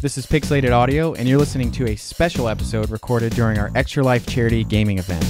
This is Pixelated Audio, and you're listening to a special episode recorded during our Extra Life charity gaming event.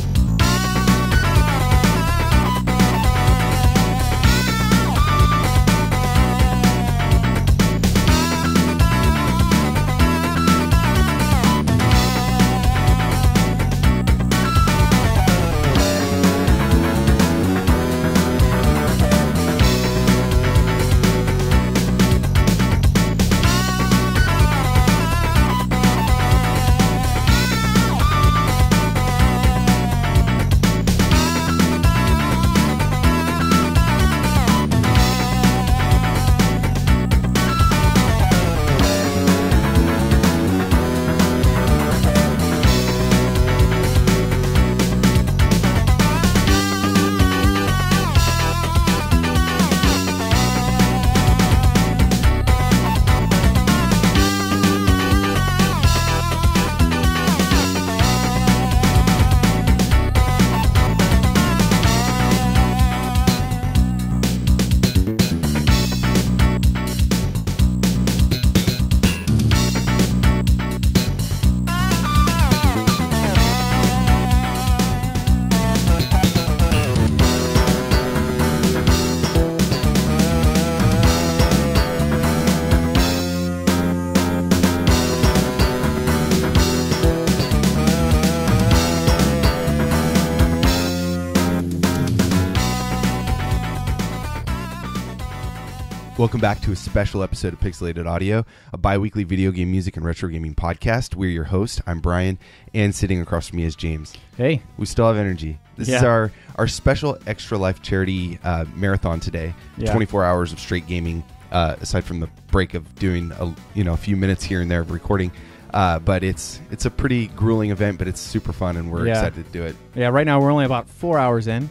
Welcome back to a special episode of Pixelated Audio, a bi-weekly video game music and retro gaming podcast. We're your host. I'm Bryan, and sitting across from me is James. Hey. We still have energy. This is our special Extra Life charity marathon today. 24 hours of straight gaming, aside from the break of doing a few minutes here and there of recording. But it's a pretty grueling event, but it's super fun, and we're excited to do it. Yeah, right now we're only about 4 hours in.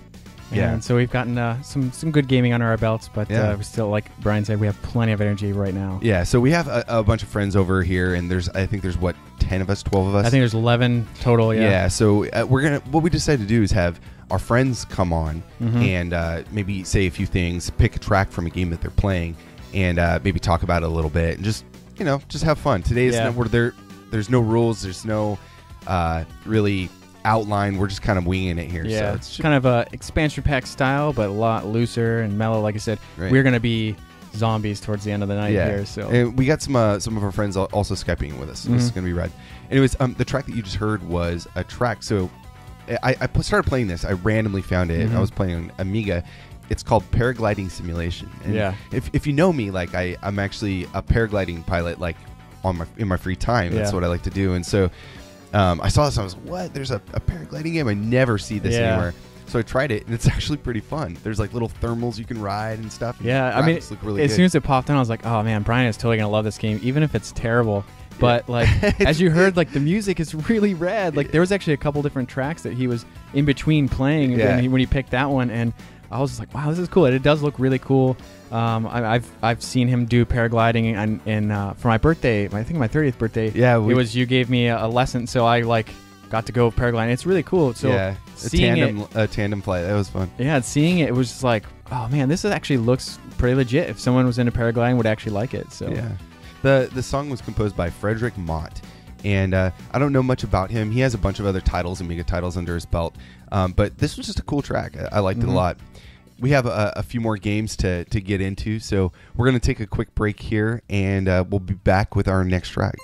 And so we've gotten some good gaming under our belts, but we still, like Bryan said, we have plenty of energy right now. Yeah, so we have a bunch of friends over here, and I think there's 10 of us, 12 of us? I think there's 11 total, Yeah, so what we decided to do is have our friends come on and maybe say a few things, pick a track from a game that they're playing, and maybe talk about it a little bit, and just have fun. Today is there's no rules, there's no really outline. We're just kind of winging it here. Yeah, so it's kind of a expansion pack style, but a lot looser and mellow. Like I said, we're going to be zombies towards the end of the night here. So and we got some of our friends also Skyping with us. So this is going to be rad. Anyways, the track that you just heard was a track. So I started playing this. I randomly found it. I was playing on Amiga. It's called Paragliding Simulation. And if you know me, like I'm actually a paragliding pilot, like in my free time. That's what I like to do. And so I saw this and I was like, what? There's a paragliding game? I never see this anywhere. So I tried it, and it's actually pretty fun. There's like little thermals you can ride and stuff. Yeah, I mean, as soon as it popped on, I was like, oh man, Bryan is totally going to love this game, even if it's terrible. But like, as you heard, like the music is really rad. Like there was actually a couple different tracks that he was in between playing when he picked that one, and I was just like, wow, this is cool. It does look really cool. I've seen him do paragliding and for my birthday, I think my 30th birthday. Yeah, you gave me a lesson, so I like got to go paragliding. It's really cool. So a tandem flight, that was fun. Yeah, seeing it was just like, oh man, this actually looks pretty legit. If someone was into paragliding, would actually like it. So yeah, the song was composed by Frédéric Motte. And I don't know much about him. He has a bunch of other titles, Amiga titles under his belt. But this was just a cool track. I liked it a lot. We have a few more games to get into, so we're going to take a quick break here, and we'll be back with our next track.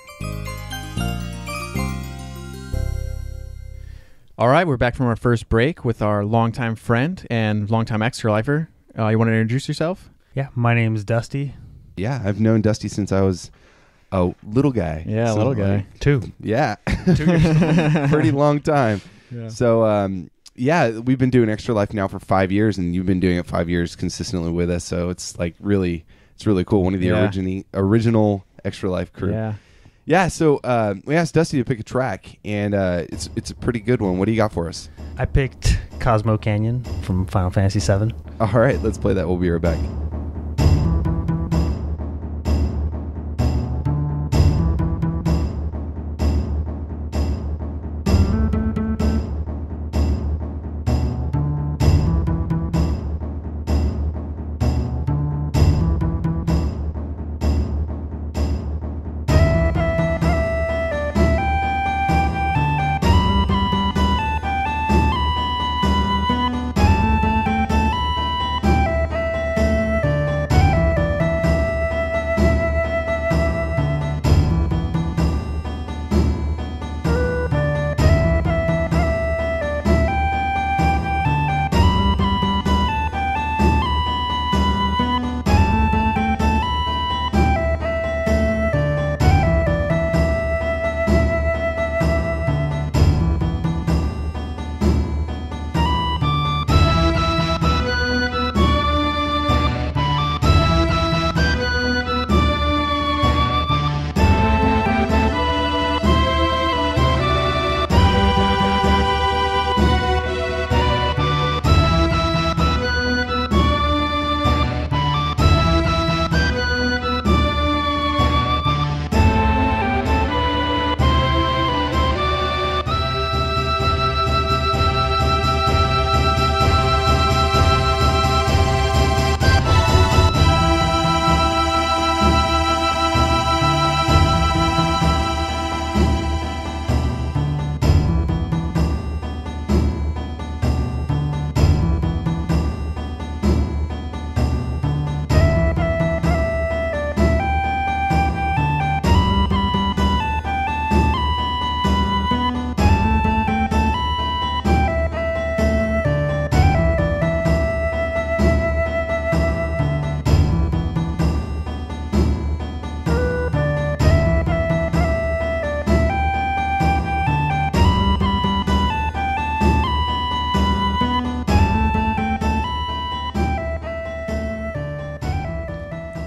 All right, we're back from our first break with our longtime friend and longtime Extra Lifer. You want to introduce yourself? Yeah, my name is Dusty. Yeah, I've known Dusty since I was a little guy. Yeah, so little guy. Two. Yeah. 2 years. Pretty long time. Yeah. So, we've been doing Extra Life now for 5 years, and you've been doing it 5 years consistently with us. So it's like really cool. One of the original Extra Life crew. Yeah. Yeah. So we asked Dusty to pick a track, and it's a pretty good one. What do you got for us? I picked Cosmo Canyon from Final Fantasy VII. All right, let's play that. We'll be right back.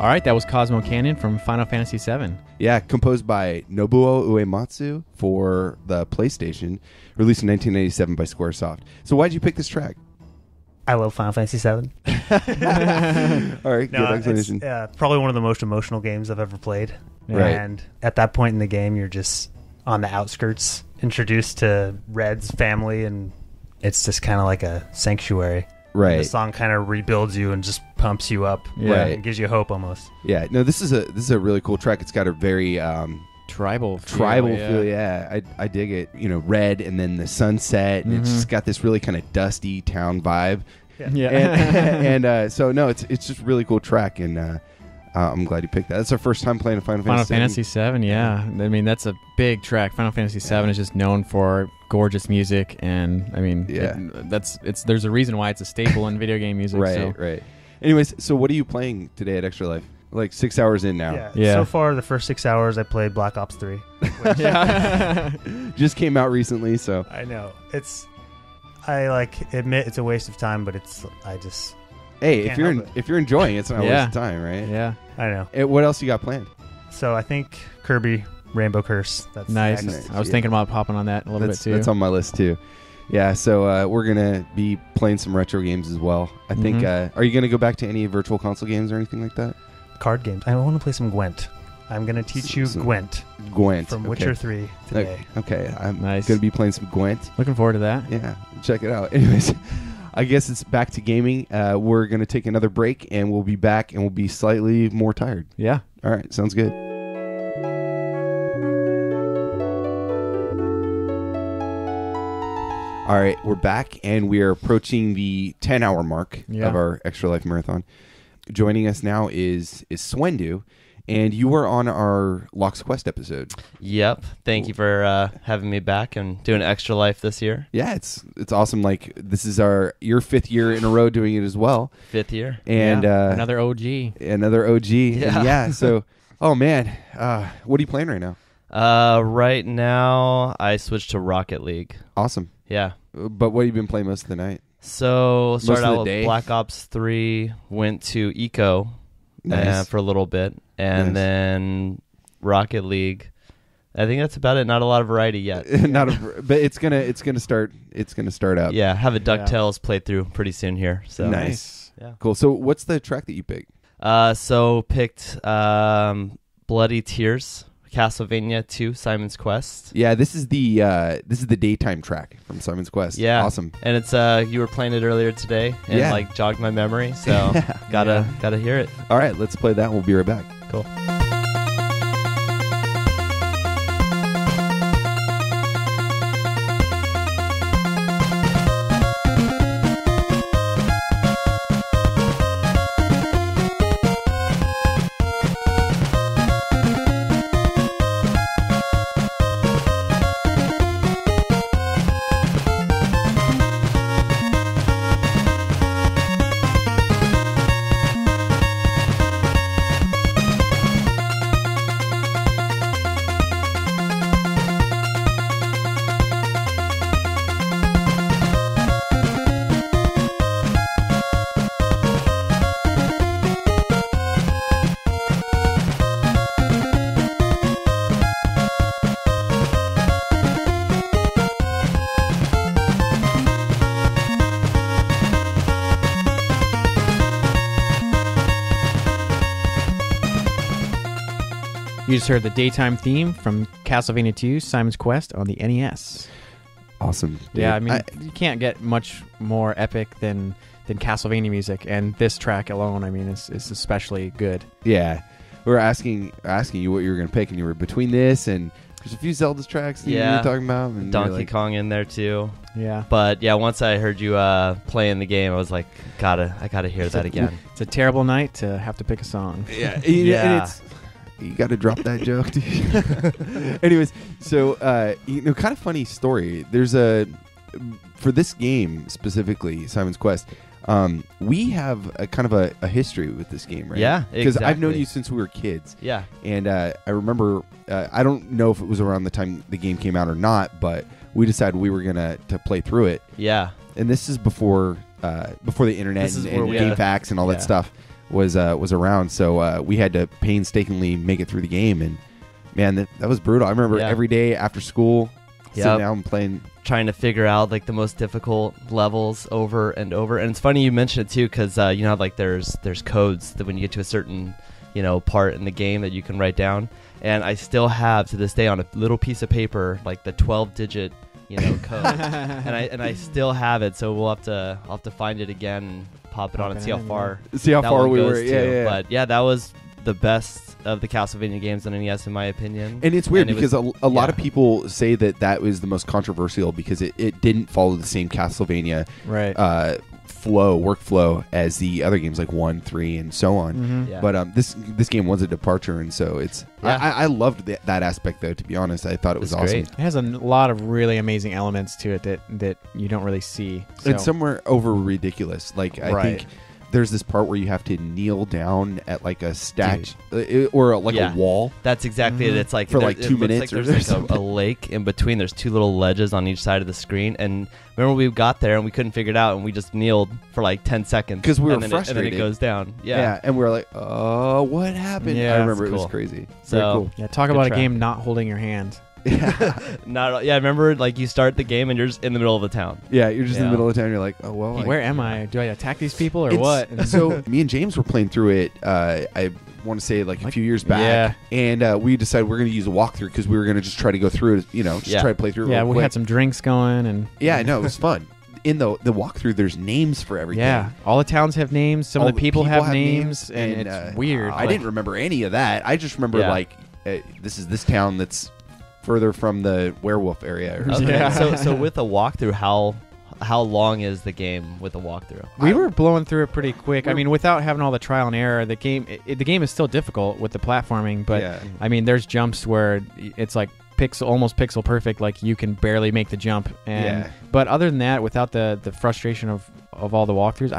All right, that was Cosmo Canyon from Final Fantasy VII. Yeah, composed by Nobuo Uematsu for the PlayStation, released in 1997 by Squaresoft. So why'd you pick this track? I love Final Fantasy VII. All right, good explanation. It's probably one of the most emotional games I've ever played. Right. And at that point in the game, you're just on the outskirts, introduced to Red's family, and it's just kind of like a sanctuary. Right. And the song kind of rebuilds you and just pumps you up. Right. And gives you hope almost. Yeah. No, this is a really cool track. It's got a very tribal feel. Yeah. I dig it. You know, red and then the sunset, and it's just got this really kind of dusty town vibe. Yeah. And so no, it's just a really cool track, and I'm glad you picked that. That's our first time playing a Final Fantasy VII. Yeah. I mean, that's a big track. Final Fantasy VII is just known for gorgeous music, and I mean, there's a reason why it's a staple in video game music. Right. Anyways, so what are you playing today at Extra Life? Like 6 hours in now. Yeah. So far, the first 6 hours, I played Black Ops 3. Which just came out recently, so. I know. I admit it's a waste of time, but hey, if you're enjoying it, it's not a waste of time, right? Yeah. I know. What else you got planned? So I think Kirby Rainbow Curse. That's nice. next. I was thinking about popping on that a little bit too. That's on my list too. Yeah, so we're gonna be playing some retro games as well. I think. Are you gonna go back to any virtual console games or anything like that? Card games. I want to play some Gwent. I'm gonna teach you Gwent. Gwent from Witcher 3 today. Okay, I'm nice. Gonna be playing some Gwent. Looking forward to that. Yeah, check it out. Anyways. I guess it's back to gaming. We're going to take another break, and we'll be back, and we'll be slightly more tired. Yeah. All right. Sounds good. All right. We're back, and we are approaching the 10-hour mark of our Extra Life Marathon. Joining us now is Swendu, and you were on our Locks Quest episode. Yep. Thank you for having me back and doing Extra Life this year. Yeah, it's awesome. Like, this is your 5th year in a row doing it as well. 5th year. And another OG. Yeah. So, oh man, what are you playing right now? Right now, I switched to Rocket League. Awesome. Yeah. But what have you been playing most of the night? So, started out with Black Ops 3, went to Eco for a little bit. And then Rocket League. I think that's about it. Not a lot of variety yet. But it's gonna start up. Yeah, have a DuckTales playthrough pretty soon here. So nice. Yeah. Cool. So what's the track that you picked? So picked Bloody Tears, Castlevania 2, Simon's Quest. Yeah, this is the daytime track from Simon's Quest. Yeah, awesome. And it's you were playing it earlier today, and jogged my memory. So gotta hear it. All right, let's play that. We'll be right back. Cool. You just heard the daytime theme from Castlevania 2, Simon's Quest on the NES. Awesome. Dude. Yeah, I mean, you can't get much more epic than Castlevania music, and this track alone, I mean, is especially good. Yeah. We were asking you what you were going to pick, and you were between this and there's a few Zelda tracks that you were talking about. And Donkey Kong in there, too. Yeah. But, yeah, once I heard you playing the game, I was like, I gotta hear that again. It's a terrible night to have to pick a song. Yeah. And you got to drop that joke, dude. Anyways, so kind of funny story. There's for this game specifically, Simon's Quest. We have a kind of a history with this game, right? Yeah, because I've known you since we were kids. Yeah, and I remember. I don't know if it was around the time the game came out or not, but we decided we were gonna play through it. Yeah, and this is before the internet and GameFAQs and all that stuff. was around, so we had to painstakingly make it through the game, and man, that was brutal. I remember every day after school sitting down and playing, trying to figure out like the most difficult levels over and over. And it's funny you mentioned it too, because you know, like there's codes that when you get to a certain part in the game that you can write down, and I still have to this day on a little piece of paper like the 12-digit code, and I still have it. So I'll have to find it again and pop it on and see how far we were. But yeah, that was the best of the Castlevania games on NES in my opinion. And it's weird because a lot of people say that was the most controversial because it didn't follow the same Castlevania workflow as the other games like 1, 3, and so on. Mm-hmm. Yeah. But this game was a departure, and so it's I loved that aspect though. To be honest, I thought it was awesome. It has a lot of really amazing elements to it that you don't really see. So. It's somewhere over ridiculous. Like I think there's this part where you have to kneel down at like a statue or a wall. That's exactly it. It's like for like 2 minutes. Like there's like a lake in between. There's 2 little ledges on each side of the screen. And remember, we got there and we couldn't figure it out, and we just kneeled for like 10 seconds because we were frustrated. And then it goes down. Yeah, and we were like, "Oh, what happened?" Yeah, I remember it cool. was crazy. So very cool. Yeah, talk about a game not holding your hand. I remember like you start the game and you're just in the middle of the town. Yeah, you're just in the middle of town. You're like, oh well. Where am I? Do I attack these people or what? So me and James were playing through it. I want to say like a few years back, and we decided we're going to use a walkthrough because we were going to just try to go through it. Just try to play through it. Yeah, real we quick. had some drinks going, and no, it was fun. In the walkthrough, there's names for everything. Yeah, all the towns have names. Some of the people have names, and it's weird. I didn't remember any of that. I just remember this is this town that's further from the werewolf area. Or something. Yeah. So with a walkthrough, how long is the game with a walkthrough? We were blowing through it pretty quick. I mean, without having all the trial and error, the game is still difficult with the platforming. But I mean, there's jumps where it's like almost pixel perfect. Like you can barely make the jump. But other than that, without the frustration of all the walkthroughs,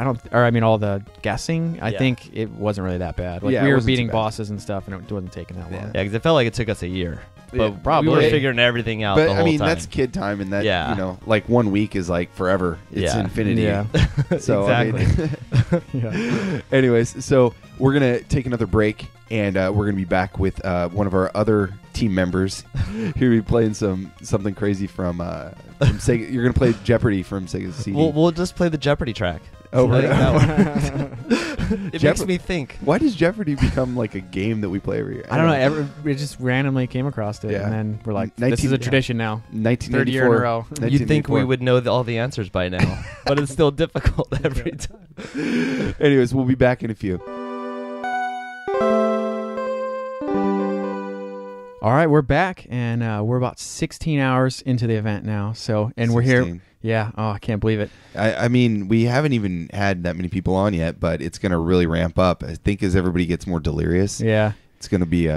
all the guessing, I think it wasn't really that bad. Like we were beating bosses and stuff, and it wasn't taking that long. Yeah, because it felt like it took us a year. But probably we were figuring everything out. But I mean, that's kid time, and that like 1 week is like forever. It's infinity. Yeah. So exactly. Anyways, so we're gonna take another break, and we're gonna be back with one of our other team members. Here we playing something crazy from Sega. You're gonna play Jeopardy from Sega CD. We'll just play the Jeopardy track. Oh, right. It makes Jeopardy. me think. Why does Jeopardy become like a game that we play every year? I don't know. We just randomly came across it, and then we're like, this is a tradition now. 1994. 3rd year in a row. You'd think we would know all the answers by now, but it's still difficult every time. Anyways, we'll be back in a few. All right, we're back, and we're about 16 hours into the event now. So, and 16. We're here. Yeah. Oh, I can't believe it. I mean, we haven't even had that many people on yet, but it's going to really ramp up. I think as everybody gets more delirious, it's going to be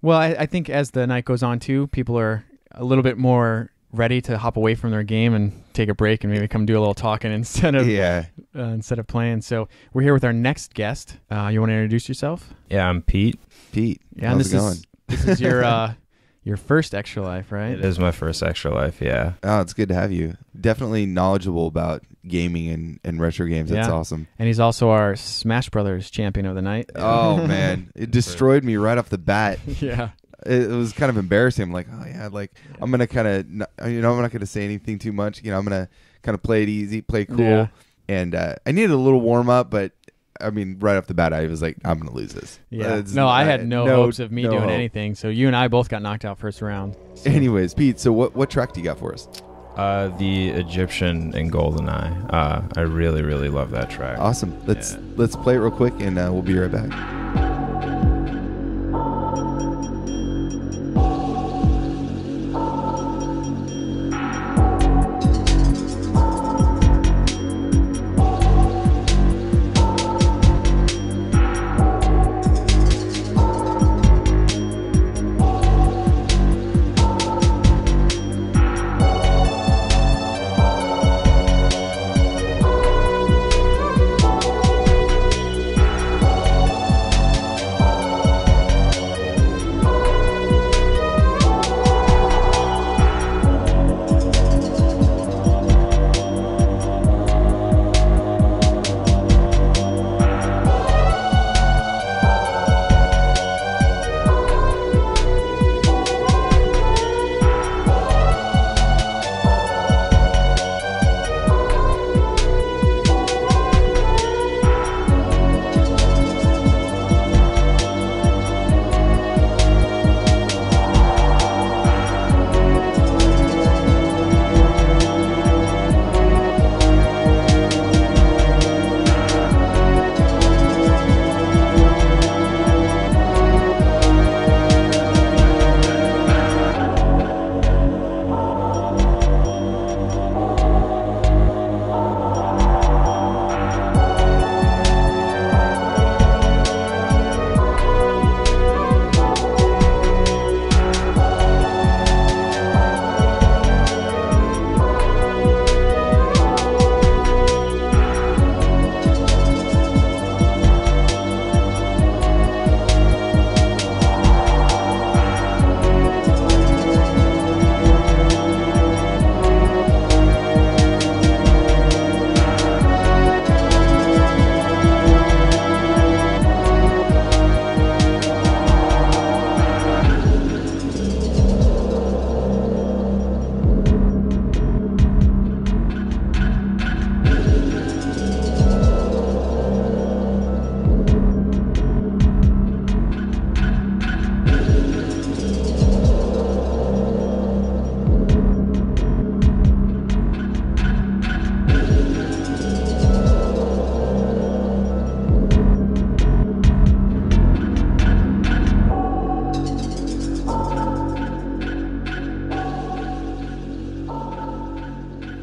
Well, I think as the night goes on, too, people are a litlittle bit more ready to hop away from their game and take a break and maybe come do a little talking instead of playing. So we're here with our next guest. You want to introduce yourself? Yeah, I'm Pete. Yeah, how's it going? This is your first Extra Life, right? It is my first Extra Life, yeah. Oh, it's good to have you. Definitely knowledgeable about gaming and retro games. That's awesome. And he's also our Smash Brothers champion of the night. Oh, man. It destroyed me right off the bat. Yeah. It was kind of embarrassing. I'm like, oh, yeah, I'm going to kind of, I'm not going to say anything too much. I'm going to kind of play it easy, play cool. Yeah. And I needed a little warm up, but I mean, right off the bat, I was like, I'm going to lose this. Yeah. I had no hopes of me doing anything. So you and I both got knocked out first round. So. Anyways, Pete, so what track do you got for us? The Egyptian in GoldenEye. I really, really love that track. Awesome. Let's play it real quick, and we'll be right back.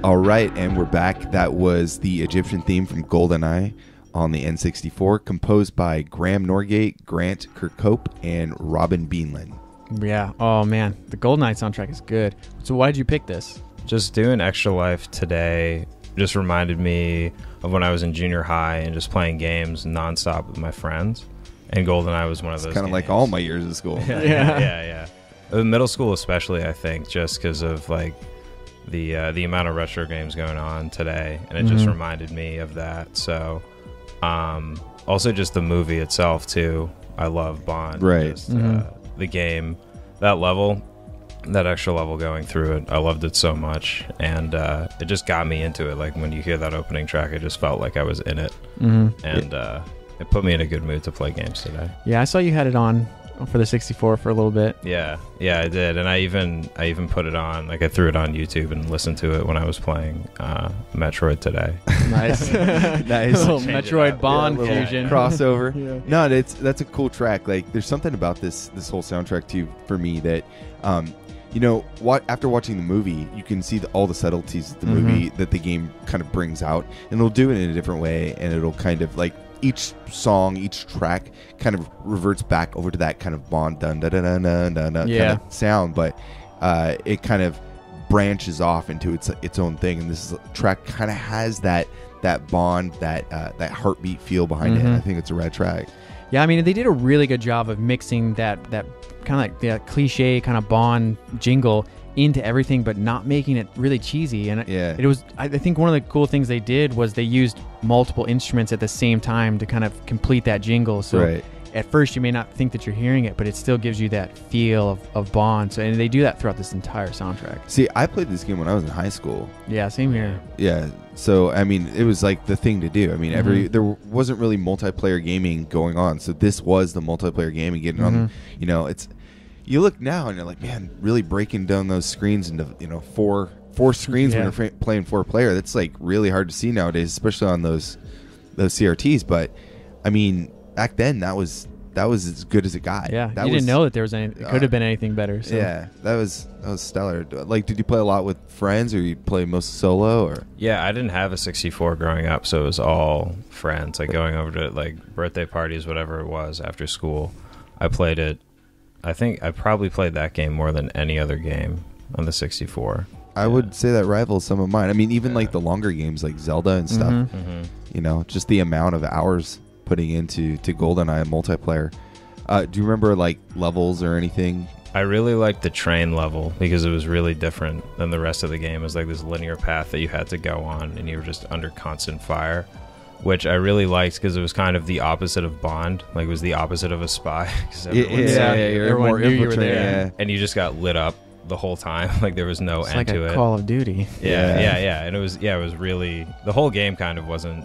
All right, and we're back. That was the Egyptian theme from GoldenEye on the N64, composed by Graeme Norgate, Grant Kirkhope, and Robin Beanland. Yeah. Oh, man. The GoldenEye soundtrack is good. So why did you pick this? Just doing Extra Life today just reminded me of when I was in junior high and just playing games nonstop with my friends. And GoldenEye was one of those Kind of like all my years of school. Yeah. Middle school especially, I think, just because of like the amount of retro games going on today, and it just reminded me of that. So also just the movie itself too. I love Bond. Right. Just, the game, that level, that extra level going through it, I loved it so much, and it just got me into it. Like when you hear that opening track, I just felt like I was in it, and it put me in a good mood to play games today. Yeah, I saw you had it on for the 64 for a little bit. Yeah, I did, and I even put it on. Like I threw it on YouTube and listened to it when I was playing Metroid today. Nice, nice. Little Metroid Bond fusion crossover. Yeah. No, that's a cool track. Like there's something about this whole soundtrack too for me that. After watching the movie, you can see all the subtleties of the movie that the game kind of brings out, and it'll do it in a different way, and it'll kind of like each song, each track kind of reverts back over to that kind of Bond dun dun dun dun dun kind of sound, but it kind of branches off into its own thing, and this track kind of has that Bond, that heartbeat feel behind it. I think it's a rad track. Yeah, I mean, they did a really good job of mixing that kind of like that cliche kind of Bond jingle into everything, but not making it really cheesy. And it was, I think one of the cool things they did was they used multiple instruments at the same time to kind of complete that jingle. So at first you may not think that you're hearing it, but it still gives you that feel of Bond. So, and they do that throughout this entire soundtrack. See, I played this game when I was in high school. Yeah, same here. Yeah, so I mean, it was like the thing to do. I mean, there wasn't really multiplayer gaming going on, so this was the multiplayer game and getting on. You look now and you're like, man, really breaking down those screens into four screens when you're playing 4-player. That's like really hard to see nowadays, especially on those CRTs. But I mean, back then that was as good as it got. Yeah, you didn't know that there was it could have been anything better. So. Yeah, that was stellar. Like, did you play a lot with friends, or you play most solo? Or yeah, I didn't have a 64 growing up, so it was all friends. Like going over to like birthday parties, whatever it was after school. I played it. I think I probably played that game more than any other game on the 64. I would say that rivals some of mine. I mean, even like the longer games like Zelda and stuff. Just the amount of hours putting into GoldenEye multiplayer. Do you remember like levels or anything? I really liked the train level because it was really different than the rest of the game. It was like this linear path that you had to go on, and you were just under constant fire, which I really liked because it was kind of the opposite of Bond. Like it was the opposite of a spy. Everyone more knew you were there. Yeah. And you just got lit up the whole time. Like there was no end like to it. Call of Duty. Yeah. And it was really, the whole game kind of wasn't,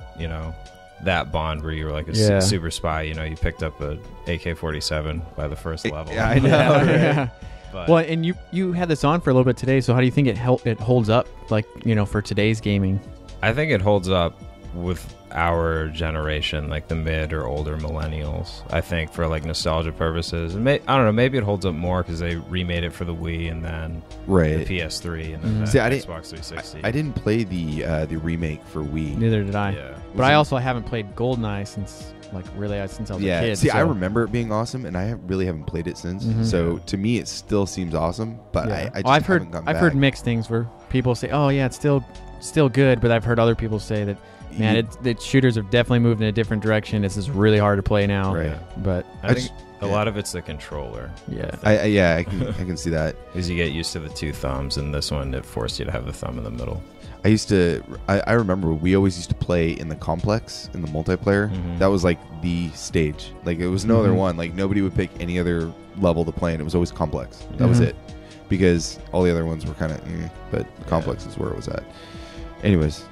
that Bond where you were like a super spy. You picked up a AK-47 by the first level. Yeah, I know. But, well, and you had this on for a little bit today, so how do you think it holds up, like, for today's gaming? I think it holds up with our generation, like the mid or older millennials. I think for like nostalgia purposes, and I don't know, maybe it holds up more because they remade it for the Wii and then the PS3 and then the Xbox 360. I didn't play the remake for Wii. Neither did I. Yeah. But I also haven't played GoldenEye since I was a kid. See, I remember it being awesome, and I really haven't played it since. So to me, it still seems awesome. But I've heard mixed things where people say, "Oh yeah, it's still good," but I've heard other people say that, man, the shooters have definitely moved in a different direction. This is really hard to play now. Right. But I think a lot of it's the controller. Yeah. I can see that. Because you get used to the two thumbs, and this one, it forced you to have the thumb in the middle. I remember we always used to play in the complex, in the multiplayer. That was like the stage. Like it was no other one. Like nobody would pick any other level to play in. It was always complex. That was it. Because all the other ones were kind of but complex is where it was at. Anyways,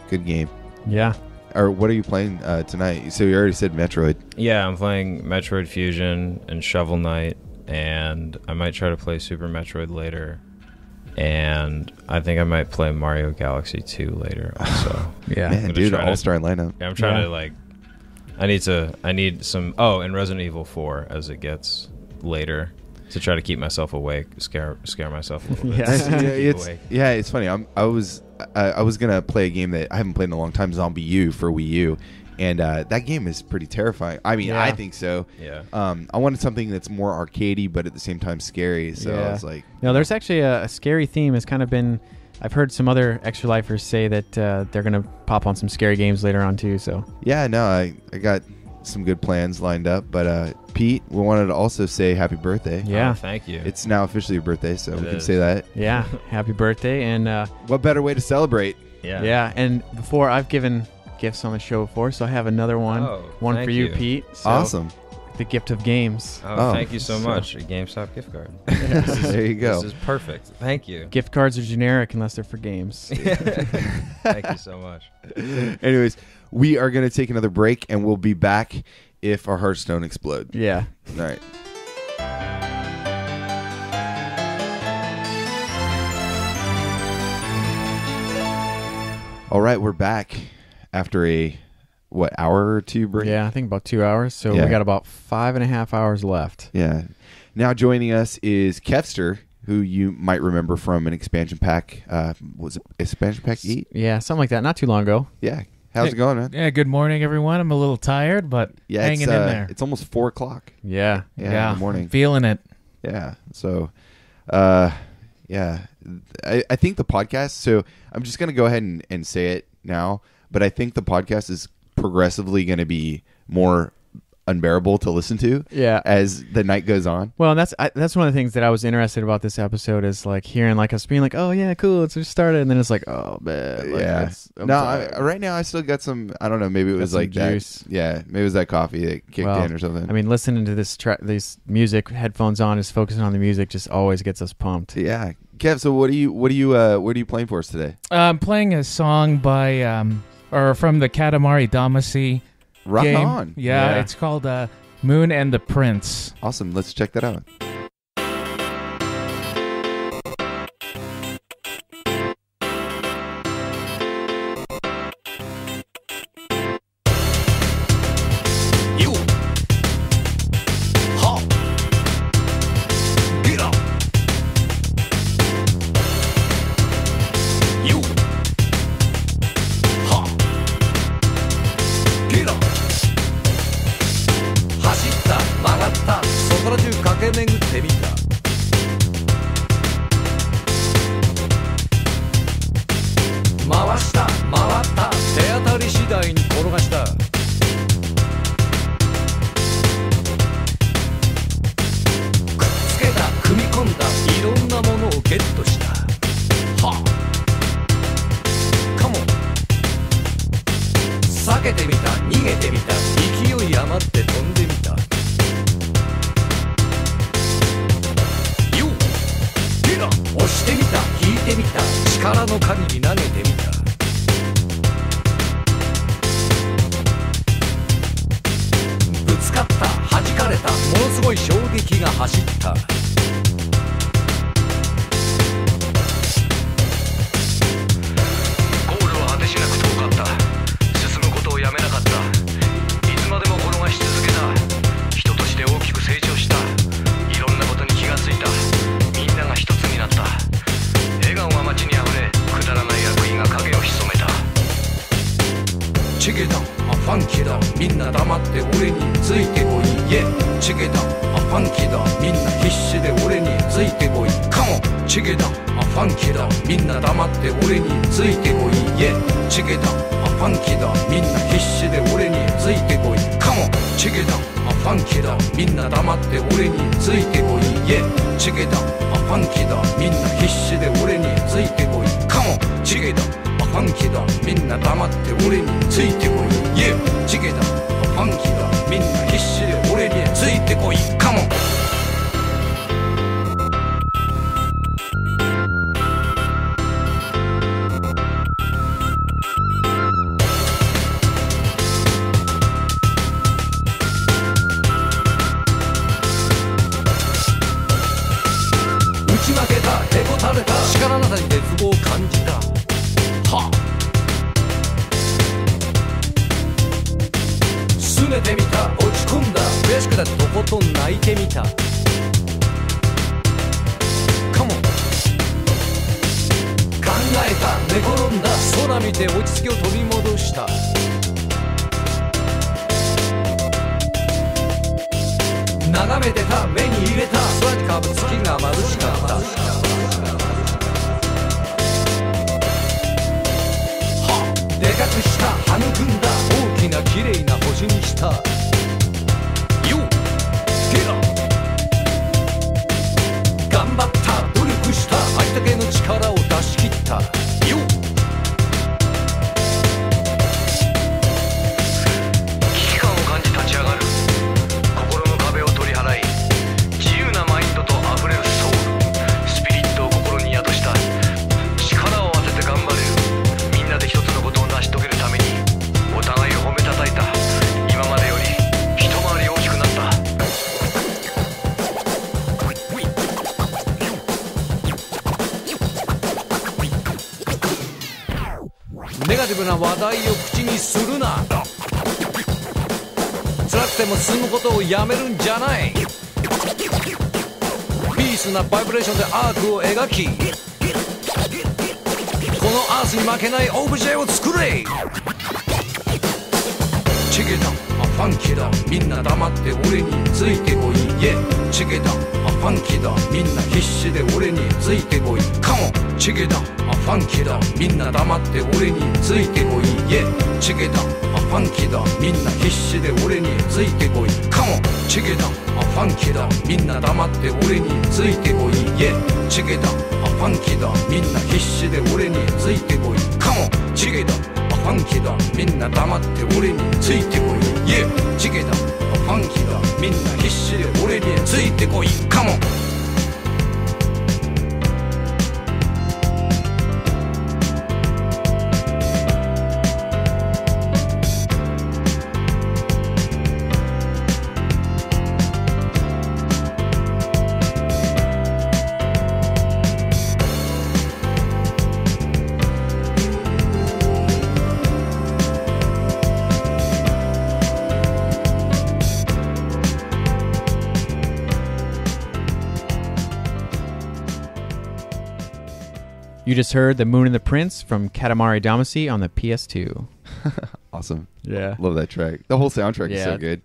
good game. Yeah. Or what are you playing tonight? So you already said Metroid. Yeah, I'm playing Metroid Fusion and Shovel Knight, and I might try to play Super Metroid later. And I think I might play Mario Galaxy 2 later also. Yeah. Man, dude, all-star lineup. Yeah, I'm trying to like, I need some, and Resident Evil 4 as it gets later. to try to keep myself awake, scare myself a little bit. It's funny. I was gonna play a game that I haven't played in a long time, Zombie U for Wii U, and that game is pretty terrifying. I mean, I think so. Yeah. I wanted something that's more arcadey, but at the same time scary. So I was like, no, there's actually a scary theme. Has kind of been. I've heard some other Extra Lifers say that they're gonna pop on some scary games later on too. So yeah, no, I got some good plans lined up, but Pete, we wanted to also say happy birthday. Yeah, thank you. It's now officially your birthday, so we can say that. Yeah, happy birthday. And what better way to celebrate? Yeah, and before, I've given gifts on the show before, so I have another one for you, Pete. So awesome. The gift of games. Thank you so much. A GameStop gift card. There you go. This is perfect. Thank you. Gift cards are generic unless they're for games. Thank you so much. Anyways, we are going to take another break, and we'll be back if our hearts don't explode. Yeah. All right. All right, we're back after a hour or two break? Yeah, I think about 2 hours. So we got about 5.5 hours left. Yeah. Now joining us is Kevster, who you might remember from an expansion pack. Was it expansion pack 8? Yeah, something like that. Not too long ago. Yeah. How's it going, man? Yeah, good morning, everyone. I'm a little tired, but hanging in there. It's almost 4 o'clock. Yeah. In the morning. Feeling it. Yeah. So, I think the podcast, so I'm just going to go ahead and say it now, but I think the podcast is progressively going to be more unbearable to listen to as the night goes on. Well, and that's one of the things that I was interested about this episode is like hearing like us being like, oh yeah, cool, let's just start it, and then it's like, oh man, like, right now I still got some, I don't know, maybe it was like juice. Maybe it was that coffee that kicked in or something. I mean, listening to this music, headphones on, just focusing on the music, just always gets us pumped. Yeah, Kev. So what are you playing for us today? I'm playing a song by from the Katamari Damacy. Rock game. on. Yeah, it's called Moon and the Prince. Awesome. Let's check that out. 空見て落ち着きを取り戻した。眺めてた目に入れた空に浮かぶ月が眩しかった。でかくした育んだ大きな綺麗な星にした。よっけら頑張った努力したありったけの力を出し切った。よっ危機感を感じ立ち上がる。心の壁を取り払い自由なマインドと溢れるソウルスピリットを心に宿した力を合わせて頑張れる。みんなで一つのことを成し遂げるためにお互いを褒めたたいた。今までより一回り大きくなった。ネガティブな話題を口にするな。辛くても進むことをやめるんじゃない。ピースなバイブレーションでアークを描きこのアースに負けないオブジェを作れ。チゲだファンキーだみんな黙って俺についてこい。イェチゲだファンキーだみんな必死で俺についてこい。カモンチゲだファンキーだみんな黙って俺についてこい。イェチゲだファンキーだみんな必死で俺についてこい。カモンチゲだファンキーだみんな黙って俺についてこい。イェチゲだファンキーだみんな必死で俺についてこい。カモンチゲだファンキーだみんな黙って俺についてこい。イェチゲだファンキーだみんな必死で俺についてこい。カモンYou just heard The Moon and the Prince from Katamari Damacy on the PS2. Awesome. Yeah. Love that track. The whole soundtrack is so good.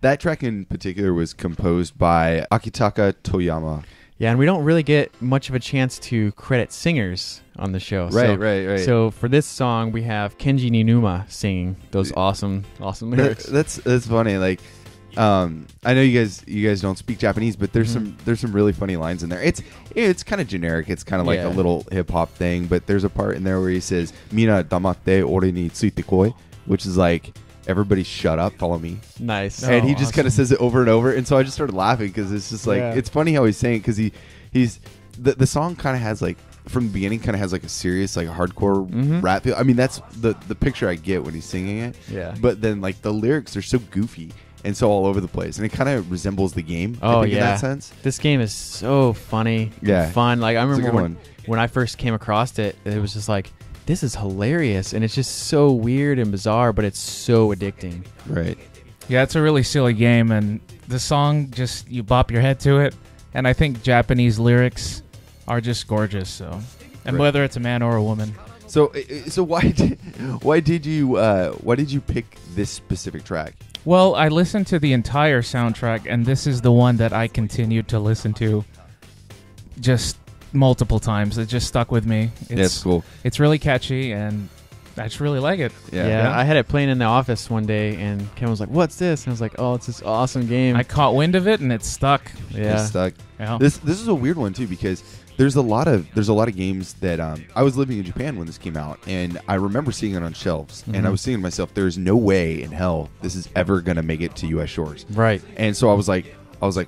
That track in particular was composed by Akitaka Toyama. Yeah, and we don't really get much of a chance to credit singers on the show. Right. So for this song, we have Kenji Ninuma singing those awesome lyrics. That's funny. Like, I know you guys don't speak Japanese, but there's some really funny lines in there. It's kind of generic. It's kind of like a little hip hop thing, but there's a part in there where he says "Mina damatte ore ni tsuite koi," which is like everybody shut up, follow me. Nice. And he just kind of says it over and over, and so I just started laughing because it's just like it's funny how he's saying it, because he's the song kind of has like from the beginning kind of has like a serious like hardcore rap feel. I mean, that's the picture I get when he's singing it. Yeah. But then like the lyrics are so goofy and so all over the place, and it kind of resembles the game. Oh, I think, in that sense. This game is so funny, fun. Like I remember when I first came across it, it was just like, this is hilarious, and it's just so weird and bizarre, but it's so addicting. Right. Yeah, it's a really silly game, and the song just you bop your head to it, and I think Japanese lyrics are just gorgeous. So, and whether it's a man or a woman. So why did you pick this specific track? Well, I listened to the entire soundtrack, and this is the one that I continued to listen to just multiple times. It just stuck with me. It's cool. It's really catchy, and I just really like it. Yeah, I had it playing in the office one day, and Kevin was like, "What's this?" And I was like, "Oh, it's this awesome game." I caught wind of it, and it stuck. Yeah, it stuck. Yeah. This is a weird one too, because there's a lot of games that I was living in Japan when this came out, and I remember seeing it on shelves, and I was thinking to myself, there's no way in hell this is ever gonna make it to U.S. shores. Right. And so I was like,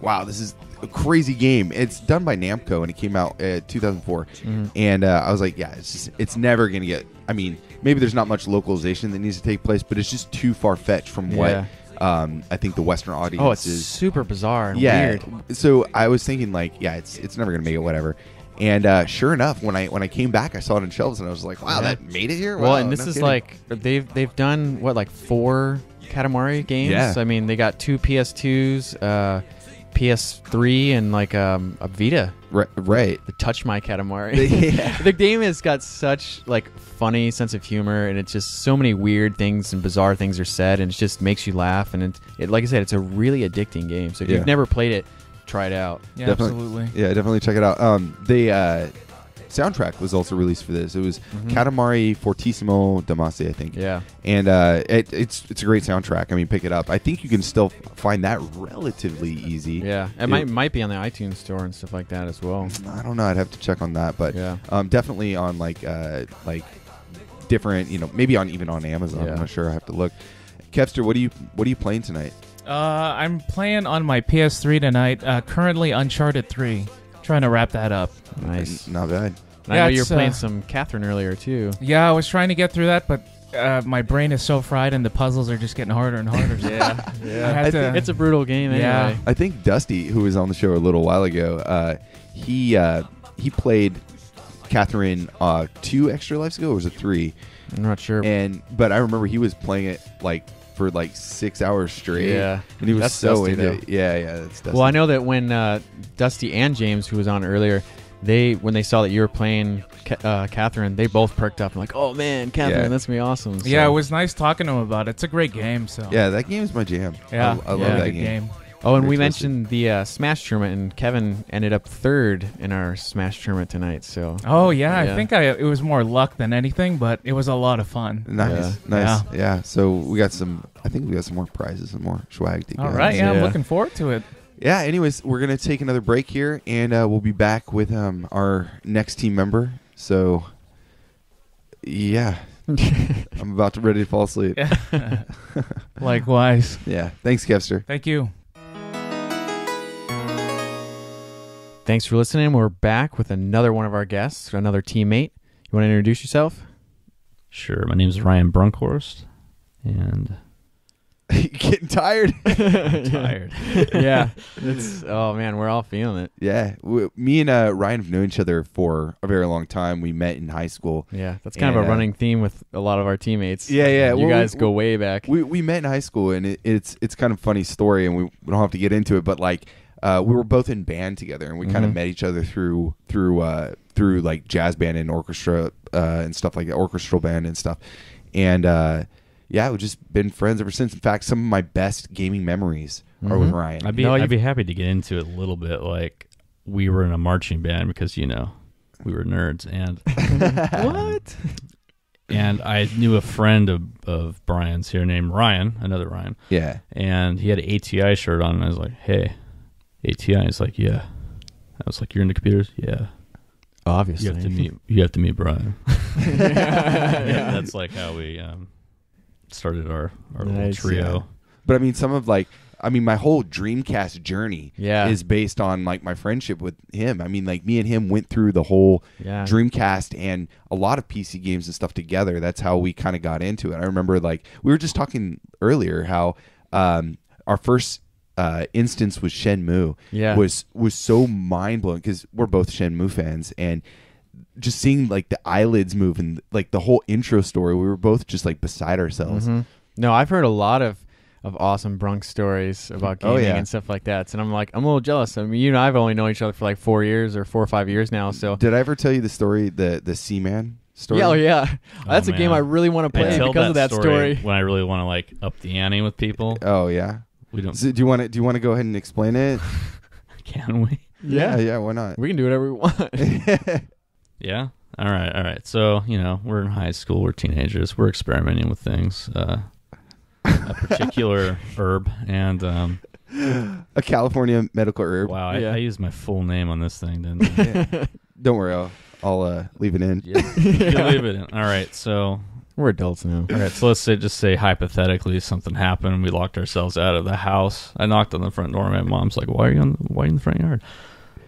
wow, this is a crazy game. It's done by Namco, and it came out 2004, and I was like, yeah, it's never gonna get. I mean, maybe there's not much localization that needs to take place, but it's just too far fetched from what I think the Western audience is. Oh, it's super bizarre and weird. So I was thinking like, it's never gonna make it, whatever. And sure enough, when I came back, I saw it on shelves, and I was like, wow, that made it here? Wow, well, and this is kidding. Like they've done what, like 4 Katamari games? Yeah. I mean, they got 2 PS2s, PS3, and like a Vita Right. The Touch My Katamari. The game has got such like funny sense of humor, and it's just so many weird things and bizarre things are said, and it just makes you laugh. And it like I said, it's a really addicting game. So if you've never played it, try it out. Yeah, absolutely. Yeah, definitely check it out. The soundtrack was also released for this. It was Katamari Fortissimo Damacy, I think. Yeah. And it's a great soundtrack. I mean, pick it up. I think you can still find that relatively easy. Yeah. It might be on the iTunes store and stuff like that as well. I don't know. I'd have to check on that, but definitely on like different, maybe even on Amazon. I'm not sure. I have to look. Kevster, what are you playing tonight? I'm playing on my PS3 tonight. Currently Uncharted 3. Trying to wrap that up. Nice. Not bad. I know you were playing some Catherine earlier, too. Yeah, I was trying to get through that, but my brain is so fried and the puzzles are just getting harder and harder. It's a brutal game anyway. Yeah. I think Dusty, who was on the show a little while ago, he played Catherine 2 extra lives ago, or was it 3? I'm not sure. But I remember he was playing it for 6 hours straight. Yeah. And he was so into it. Yeah, that's Dusty. Well, I know that when Dusty and James, who was on earlier, when they saw that you were playing Catherine, they both perked up and like, oh man, Catherine, that's gonna be awesome. So. Yeah, it was nice talking to him about it. It's a great game. So yeah, that game's my jam. Yeah, I love that game. Oh, and we mentioned the Smash tournament, and Kevin ended up 3rd in our Smash tournament tonight. So. Oh yeah, I think it was more luck than anything, but it was a lot of fun. Nice. Yeah. So I think we got some more prizes and more swag to get. All right. Yeah, I'm looking forward to it. Yeah. Anyways, we're gonna take another break here, and we'll be back with our next team member. So. Yeah. I'm about to ready to fall asleep. Likewise. Yeah. Thanks, Kevster. Thank you. Thanks for listening. We're back with another one of our guests, another teammate. You want to introduce yourself? Sure. My name is Ryan Brunkhorst, and you getting tired? Tired. Yeah. Oh man, we're all feeling it. Yeah. Me and Ryan have known each other for a very long time. We met in high school. Yeah, that's kind of a running theme with a lot of our teammates. Yeah. You guys go way back. We met in high school, and it's kind of a funny story, and we don't have to get into it, but we were both in band together, and we kind of met each other through like jazz band and orchestra and stuff like that, orchestral band and stuff. And we've just been friends ever since. In fact, some of my best gaming memories are with Ryan. I'd be happy to get into it a little bit. Like, we were in a marching band because we were nerds, and what? And I knew a friend of Brian's here named Ryan, another Ryan. Yeah. And he had an ATI shirt on, and I was like, hey, ATI. He's like, yeah. I was like, you're into computers? Yeah. Obviously. You have to meet Bryan. Yeah, that's like how we started our little trio. Yeah. But I mean, my whole Dreamcast journey is based on my friendship with him. I mean, me and him went through the whole Dreamcast and a lot of PC games and stuff together. That's how we kind of got into it. I remember we were just talking earlier how our first instance with Shenmue was so mind-blowing because we're both Shenmue fans, and just seeing the eyelids move and the whole intro story, we were both just beside ourselves. No, I've heard a lot of awesome Brunk stories about gaming and stuff like that, and I'm a little jealous. I mean, you and I've only known each other for 4 years or 4 or 5 years now. So did I ever tell you the story, the Seaman story? Yeah. That's a game I really want to play because of that story. When I really want to up the ante with people. Oh yeah. We don't. So do you want to go ahead and explain it? Can we? Yeah. Why not? We can do whatever we want. Yeah. All right. So we're in high school. We're teenagers. We're experimenting with things. A particular herb and a California medical herb. Wow. I used my full name on this thing, didn't I? Don't worry. I'll leave it in. Yeah, you can leave it in. All right. So. We're adults now. All right, so let's say hypothetically something happened. We locked ourselves out of the house. I knocked on the front door. My mom's like, "Why are you in the front yard?"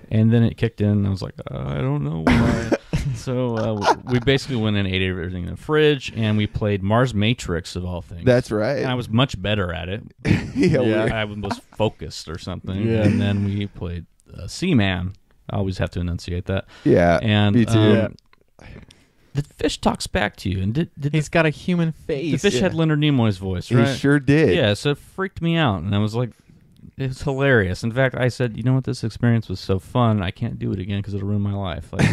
And then it kicked in. And I was like, "I don't know why." So we basically went and ate everything in the fridge, and we played Mars Matrix of all things. That's right. And I was much better at it. I was focused or something. Yeah. And then we played Seaman. I always have to enunciate that. Yeah. And me too. The fish talks back to you, and he's got a human face. The fish had Leonard Nimoy's voice, right? He sure did. Yeah, so it freaked me out, and I was like, It's hilarious. In fact, I said, you know what, this experience was so fun, I can't do it again because it'll ruin my life. Like,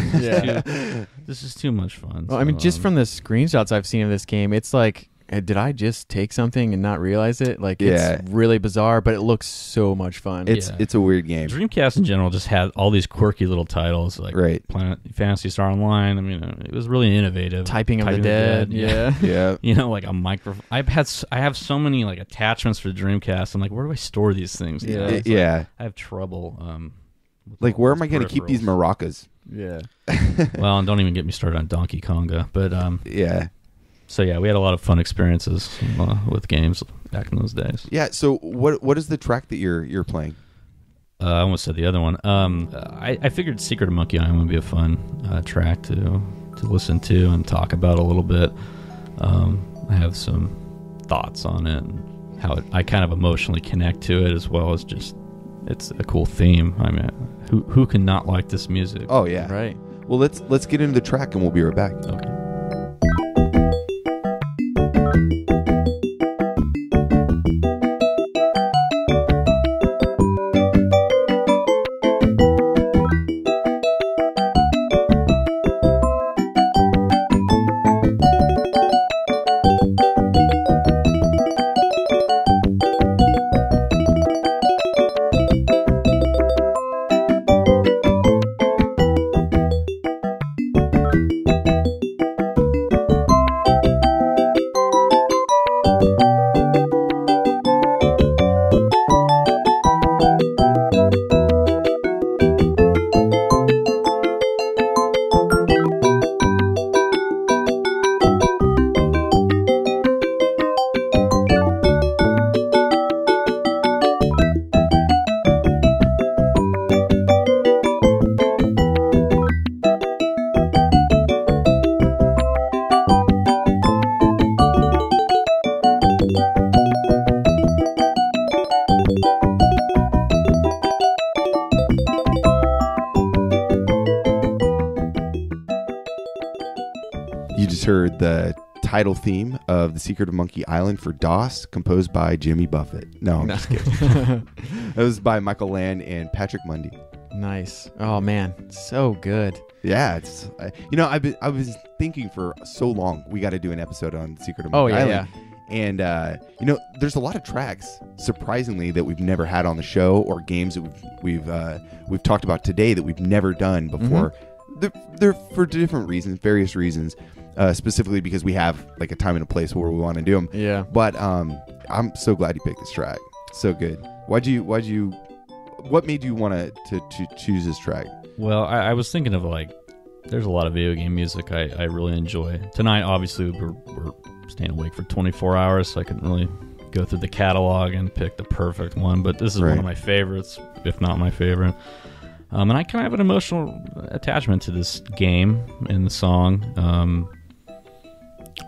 this is too much fun. Well, I mean, just from the screenshots I've seen of this game, it's like, did I just take something and not realize it? Like, it's really bizarre, but it looks so much fun. It's a weird game. Dreamcast in general just had all these quirky little titles, like Planet Phantasy Star Online. I mean, it was really innovative. Typing of the Dead. Yeah. You know, like a micro. I have so many like attachments for the Dreamcast. I'm like, where do I store these things? You know? Yeah. I have trouble. Like, where am I going to keep these maracas? Yeah. Well, and don't even get me started on Donkey Konga. But yeah. So yeah, we had a lot of fun experiences with games back in those days. Yeah. So what is the track that you're playing? I almost said the other one. I figured Secret of Monkey Island would be a fun track to listen to and talk about a little bit. I have some thoughts on it and how I kind of emotionally connect to it, as well as just it's a cool theme. I mean, who can not like this music? Oh yeah, right. Well, let's get into the track and we'll be right back. Okay. Heard the title theme of The Secret of Monkey Island for DOS, composed by Jimmy Buffett. No, I'm just kidding. It was by Michael Land and Patrick Mundy. Nice. Oh man, so good. Yeah, it's I was thinking for so long we got to do an episode on The Secret of Monkey Island. And there's a lot of tracks, surprisingly, that we've never had on the show, or games that we've talked about today that we've never done before. They're for different reasons, various reasons. Specifically because we have like a time and a place where we want to do them. Yeah. But I'm so glad you picked this track. So good. What made you want to choose this track? Well, I was thinking of like, there's a lot of video game music I really enjoy. Tonight, obviously, we're staying awake for 24 hours, so I couldn't really go through the catalog and pick the perfect one. But this is one of my favorites, if not my favorite. And I kind of have an emotional attachment to this game and the song.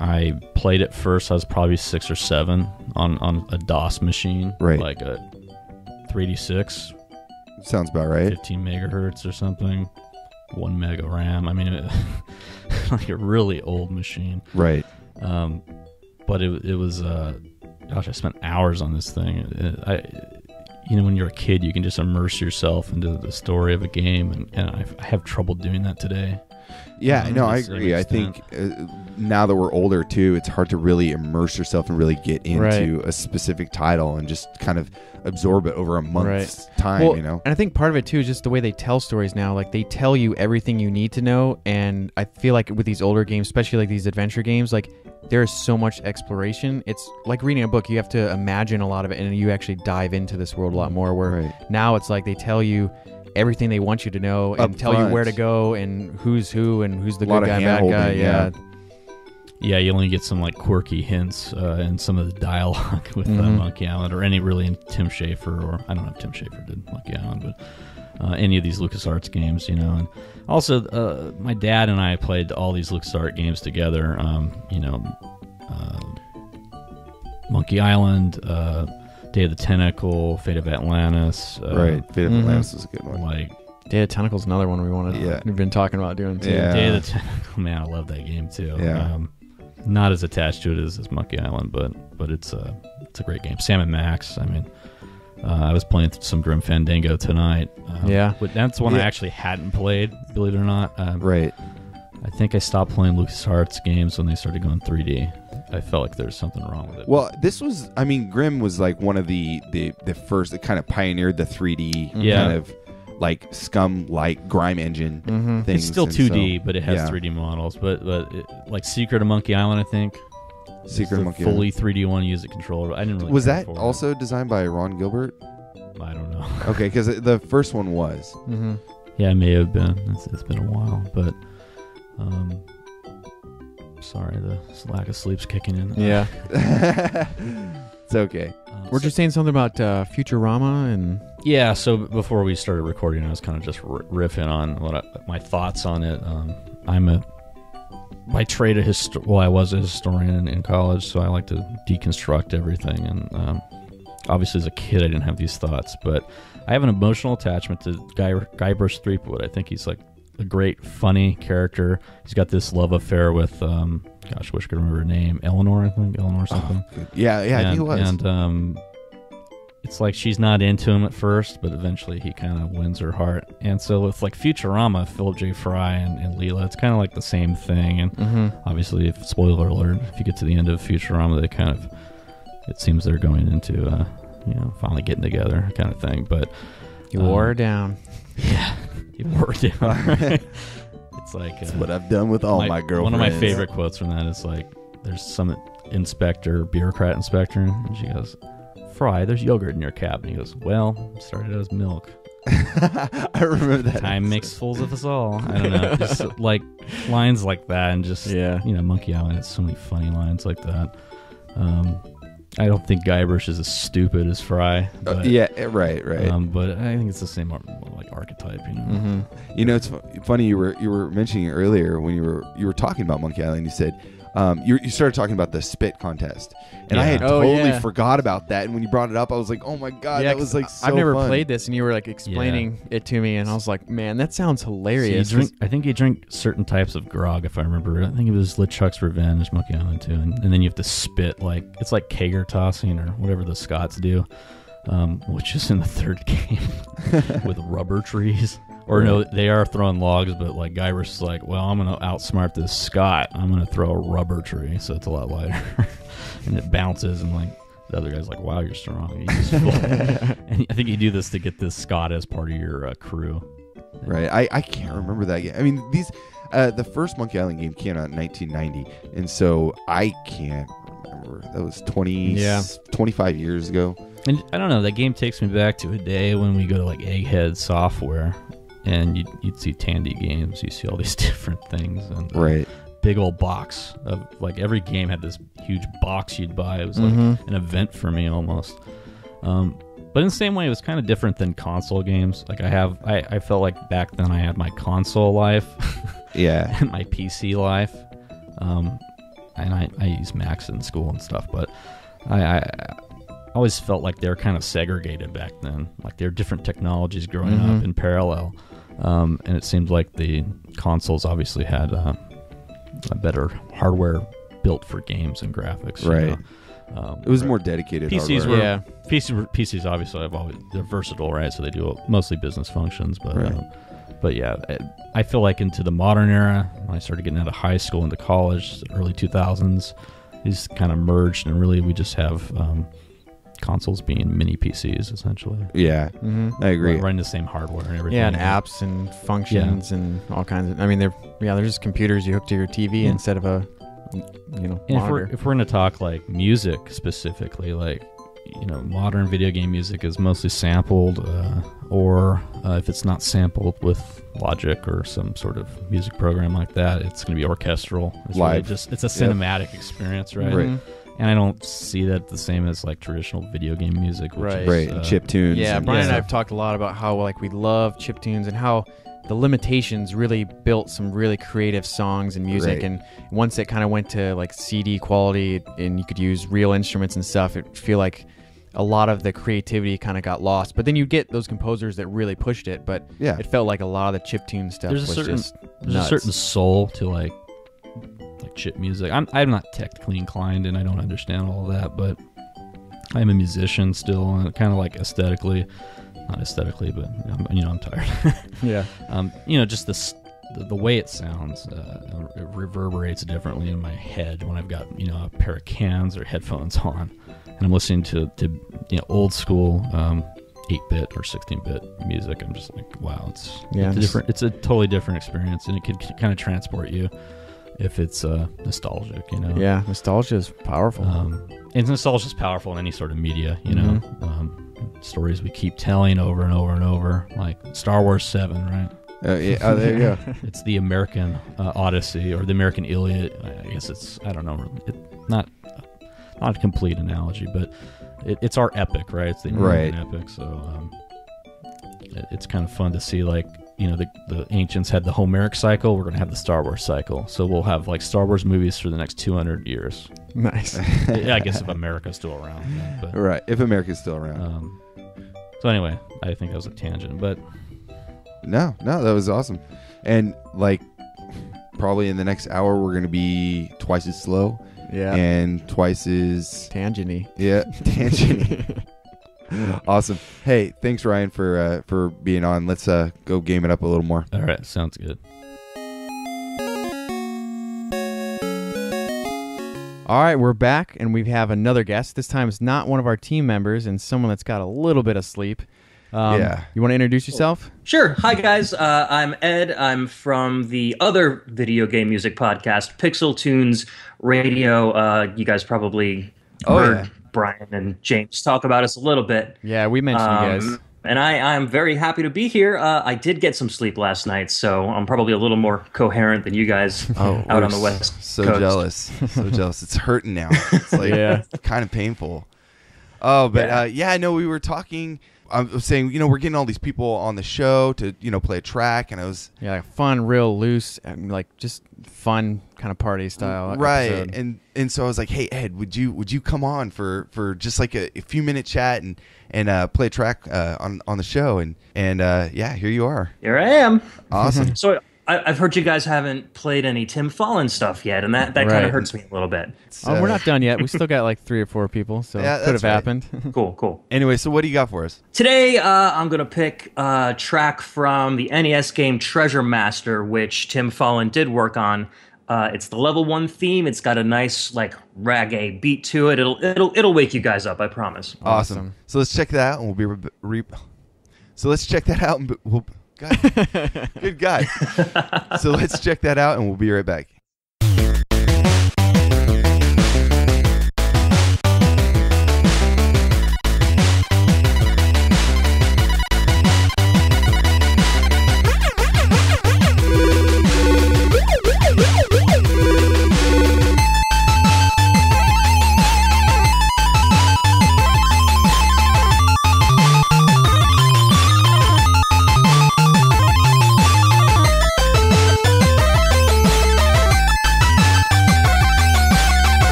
I played it first. I was probably 6 or 7 on a DOS machine, like a 386. Sounds about right. 15 megahertz or something, 1 mega RAM. I mean, like a really old machine, right? But it was, gosh, I spent hours on this thing. When you're a kid, you can just immerse yourself into the story of a game, and I have trouble doing that today. Yeah, no, I agree. I think now that we're older too, it's hard to really immerse yourself and really get into a specific title and just kind of absorb it over a month's time. Well, and I think part of it too is just the way they tell stories now. Like, they tell you everything you need to know, and I feel like with these older games, especially like these adventure games, like there is so much exploration. It's like reading a book. You have to imagine a lot of it, and you actually dive into this world a lot more. Where now it's like they tell you everything they want you to know and tell you where to go and who's who and who's the good guy, bad guy. Yeah, you only get some like quirky hints in some of the dialogue with Monkey Island, or any really in Tim Schafer, or I don't know if Tim Schafer did Monkey Island, but any of these LucasArts games, And also, my dad and I played all these LucasArts games together. Monkey Island, Day of the Tentacle, Fate of Atlantis. Fate of Atlantis is a good one. Like, Day of the Tentacle is another one we've been talking about doing too. Yeah. Day of the Tentacle, man, I love that game too. Yeah. Not as attached to it as Monkey Island, but it's a great game. Sam and Max, I mean, I was playing some Grim Fandango tonight. But that's one I actually hadn't played, believe it or not. Right. I think I stopped playing LucasArts games when they started going 3D. I felt like there was something wrong with it. Well, this was, I mean, Grim was like one of the first that kind of pioneered the 3D kind of like scum-like grime engine things. It's still 2D, but it has 3D models. But like Secret of Monkey Island, I think. Secret of Monkey fully 3D one use it controller. I didn't really. Was that also designed by Ron Gilbert? I don't know. Okay, because the first one was. Yeah, it may have been. It's been a while, but sorry, the lack of sleep's kicking in. Yeah. It's okay. We're just saying something about Futurama and. Yeah, so before we started recording, I was kind of just riffing on my thoughts on it. By trade, I was a historian in college, so I like to deconstruct everything. And obviously, as a kid, I didn't have these thoughts, but I have an emotional attachment to Guybrush Threepwood. I think he's like a great, funny character. He's got this love affair with, I wish I could remember her name, Eleanor, I think, Eleanor something. Yeah, I think it was. And it's like she's not into him at first, but eventually he kind of wins her heart. And so with like Futurama, Philip J. Fry and Leela, it's kind of like the same thing. And obviously, spoiler alert, if you get to the end of Futurama, they kind of, it seems they're going into, finally getting together kind of thing. But you wore her down. Yeah, you wore her down. Right? It's like that's what I've done with all my girlfriends. One of my favorite quotes from that is like, there's some bureaucrat inspector, and she goes, "Fry, there's yogurt in your cap." And he goes, "Well, started as milk." I remember that. Time makes fools of us all. I don't know. Just like lines like that, and just, Monkey Island has so many funny lines like that. I don't think Guybrush is as stupid as Fry. But, right. But I think it's the same like archetype, you know. You know, it's funny you were mentioning it earlier when you were talking about Monkey Island. You said you started talking about the spit contest, and I had totally forgot about that. And when you brought it up, I was like, "Oh my god, that was like so I've never fun. played this," and you were like explaining it to me, and I was like, "Man, that sounds hilarious." So I think you drink certain types of grog, if I remember. I think it was LeChuck's Revenge, Monkey Island 2, and then you have to spit like it's like kegger tossing or whatever the Scots do, which is in the third game with rubber trees. Or no, they are throwing logs, but like Guybrush is like, well, I'm going to outsmart this Scot. I'm going to throw a rubber tree, so it's a lot lighter. And it bounces, and like the other guy's like, wow, you're strong. And I think you do this to get this Scot as part of your crew. Right. I can't remember that game. I mean, the first Monkey Island game came out in 1990, and so I can't remember. That was 25 years ago. And I don't know, that game takes me back to a day when we go to like Egghead Software. And you'd see Tandy Games. You see all these different things. And big old box of like every game had this huge box you'd buy. It was like an event for me almost. But in the same way, it was kind of different than console games. Like I felt like back then I had my console life, and my PC life. And I used Macs in school and stuff, but I always felt like they were kind of segregated back then. Like there were different technologies growing up in parallel. And it seemed like the consoles obviously had a better hardware built for games and graphics. Right. It was more dedicated PCs hardware. PCs obviously they're versatile, right? So they do mostly business functions. But yeah, I feel like into the modern era, when I started getting out of high school into college, early 2000s, these kind of merged, and really we just have consoles being mini PCs essentially. Yeah, I agree. Running the same hardware and everything. Yeah, and apps and functions and all kinds of. I mean, they're just computers you hook to your TV instead of a monitor. If we're going to talk like music specifically, like modern video game music is mostly sampled, or if it's not sampled with Logic or some sort of music program like that, it's going to be orchestral. It's live. Really it's a cinematic experience, right? Right. And I don't see that the same as like traditional video game music, which is, and chiptunes. Yeah, Bryan and I have talked a lot about how like we love chiptunes and how the limitations really built some really creative songs and music. And once it kind of went to like CD quality and you could use real instruments and stuff, it feel like a lot of the creativity kind of got lost. But then you get those composers that really pushed it. But it felt like a lot of the chiptune stuff was just there's a certain soul to like chip music. I'm not technically inclined and I don't understand all of that, but I'm a musician still, and kind of like aesthetically, not aesthetically, but I'm tired. Yeah. Just the way it sounds, it reverberates differently in my head when I've got a pair of cans or headphones on, and I'm listening to old school 8-bit or 16-bit music. I'm just like, wow, it's a totally different experience, and it could kind of transport you if it's nostalgic. Yeah, nostalgia is powerful. And nostalgia is powerful in any sort of media. Stories we keep telling over and over and over, like Star Wars 7, right? There you go. It's the American Odyssey or the American Iliad. I guess it's, I don't know, not a complete analogy, but it's our epic, right? It's the American epic. So it's kind of fun to see, like, the ancients had the Homeric cycle. We're going to have the Star Wars cycle. So we'll have like Star Wars movies for the next 200 years. Nice. I guess if America's still around. But, right. If America's still around. So anyway, I think that was a tangent, but no, that was awesome. And like probably in the next hour, we're going to be twice as slow. Yeah. And twice as tangent-y. Yeah. Tangent-y. Awesome. Hey, thanks Ryan for being on. Let's go game it up a little more. All right, sounds good. All right, we're back, and we have another guest. This time it's not one of our team members, and someone that's got a little bit of sleep. You want to introduce yourself? Sure. Hi, guys. I'm Ed. I'm from the other video game music podcast, Pixel Tunes Radio. You guys probably heard Bryan and James talk about us a little bit. Yeah, we mentioned you guys. And I'm very happy to be here. I did get some sleep last night, so I'm probably a little more coherent than you guys out on the West Coast. So jealous. It's hurting now. It's like kind of painful. Oh, but we were talking. I was saying, we're getting all these people on the show to, play a track, and I was fun, real loose, and like just fun kind of party style. Right. Episode. And so I was like, hey Ed, would you come on for just like a few minute chat and play a track on the show, and here you are. Here I am. Awesome. So I've heard you guys haven't played any Tim Follin stuff yet, and that kind of hurts me a little bit. We're not done yet. We still got like 3 or 4 people, so it could have happened. Cool. Anyway, so what do you got for us? Today, I'm going to pick a track from the NES game Treasure Master, which Tim Follin did work on. It's the level 1 theme. It's got a nice like reggae beat to it. It'll wake you guys up, I promise. Awesome. So let's check that out, and we'll God. Good God. So let's check that out, and we'll be right back.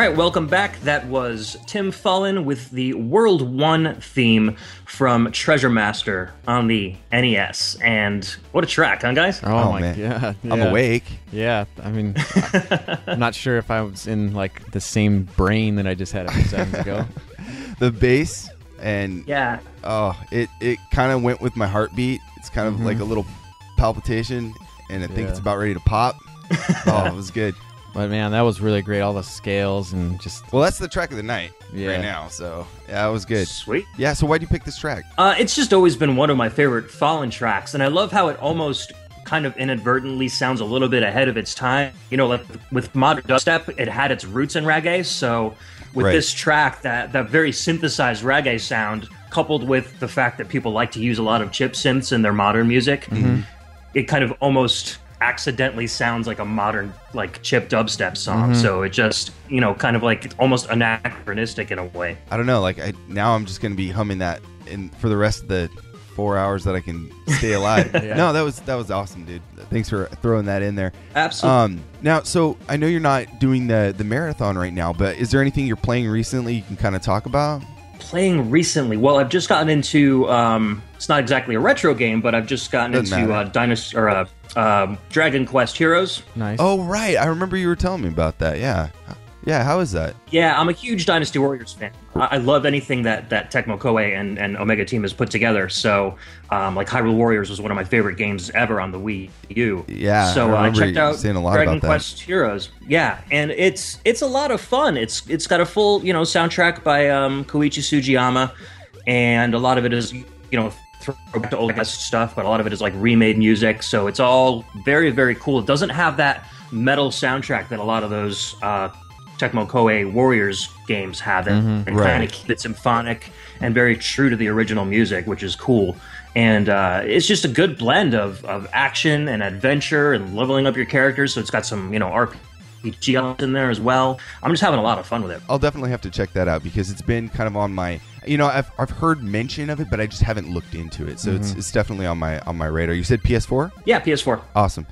right, welcome back. That was Tim Follin with the World 1 theme from Treasure Master on the NES. And what a track, huh, guys? Oh my man. God. I'm awake. Yeah, I mean, I'm not sure if I was in like the same brain that I just had a few seconds ago. The bass and Yeah. oh, it kind of went with my heartbeat. It's kind of like a little palpitation, and I think it's about ready to pop. Oh, it was good. But man, that was really great. All the scales and just Well, that's the track of the night right now. So yeah, it was good. Sweet. Yeah. So why'd you pick this track? It's just always been one of my favorite Fallen tracks, and I love how it almost kind of inadvertently sounds a little bit ahead of its time. You know, like with modern dubstep, it had its roots in reggae, so with this track, that very synthesized reggae sound, coupled with the fact that people like to use a lot of chip synths in their modern music, it kind of almost accidentally sounds like a modern like chip dubstep song. So it just, you know, kind of like almost anachronistic in a way. I don't know. Like now I'm just gonna be humming that for the rest of the 4 hours that I can stay alive. No, that was awesome, dude. Thanks for throwing that in there. Absolutely. Now, so I know you're not doing the marathon right now, but is there anything you're playing recently you can kind of talk about? Playing recently? Well, I've just gotten into it's not exactly a retro game, but I've just gotten into Dragon Quest Heroes. Nice. Oh, right. I remember you were telling me about that. Yeah. Yeah, how is that? Yeah, I'm a huge Dynasty Warriors fan. I love anything that Tecmo Koei and Omega Team has put together. So, like Hyrule Warriors was one of my favorite games ever on the Wii U. Yeah, so I checked out Dragon about that. Quest Heroes. Yeah, and it's a lot of fun. It's got a full soundtrack by Koichi Sugiyama, and a lot of it is throwback to old West stuff, but a lot of it is like remade music. So it's all very, very cool. It doesn't have that metal soundtrack that a lot of those Tecmo Koei Warriors games have, and kind of keep it symphonic and very true to the original music, which is cool. And it's just a good blend of action and adventure and leveling up your characters. So it's got some RPG elements in there as well. I'm just having a lot of fun with it. I'll definitely have to check that out because it's been kind of on my, I've heard mention of it, but I just haven't looked into it. So it's definitely on my radar. You said PS4? Yeah, PS4. Awesome.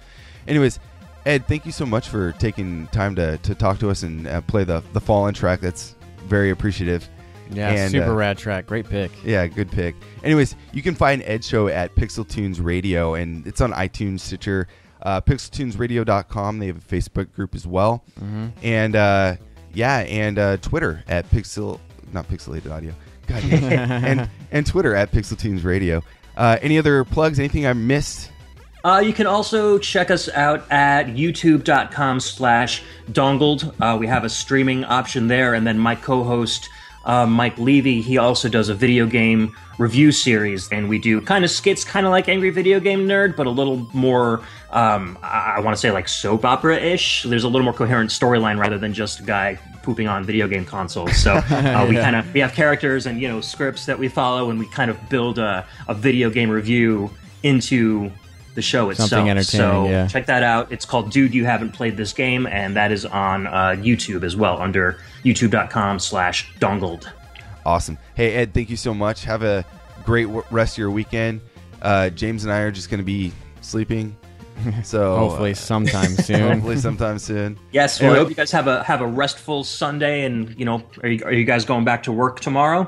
Anyways, Ed, thank you so much for taking time to talk to us and play the Fallen track. That's very appreciative. Yeah, and, super rad track. Great pick. Yeah, good pick. Anyways, you can find Ed's show at Pixel Tunes Radio, and it's on iTunes, Stitcher, pixeltunesradio.com. They have a Facebook group as well. And, and Twitter at not Pixelated Audio. God, and Twitter at Pixel Tunes Radio. Any other plugs? Anything I missed? You can also check us out at youtube.com/dongled. We have a streaming option there, and then my co-host, Mike Levy, he also does a video game review series, and we do kind of skits, kind of like Angry Video Game Nerd, but a little more, I want to say like soap opera-ish. There's a little more coherent storyline rather than just a guy pooping on video game consoles. So we have characters and scripts that we follow, and we kind of build a video game review into the show itself. Something entertaining, so check that out. It's called Dude, You Haven't Played This Game, and that is on YouTube as well under youtube.com/dongled. Awesome. Hey, Ed, thank you so much. Have a great rest of your weekend. James and I are just going to be sleeping. So hopefully sometime soon. Yes, well, I hope you guys have a restful Sunday, and are you guys going back to work tomorrow?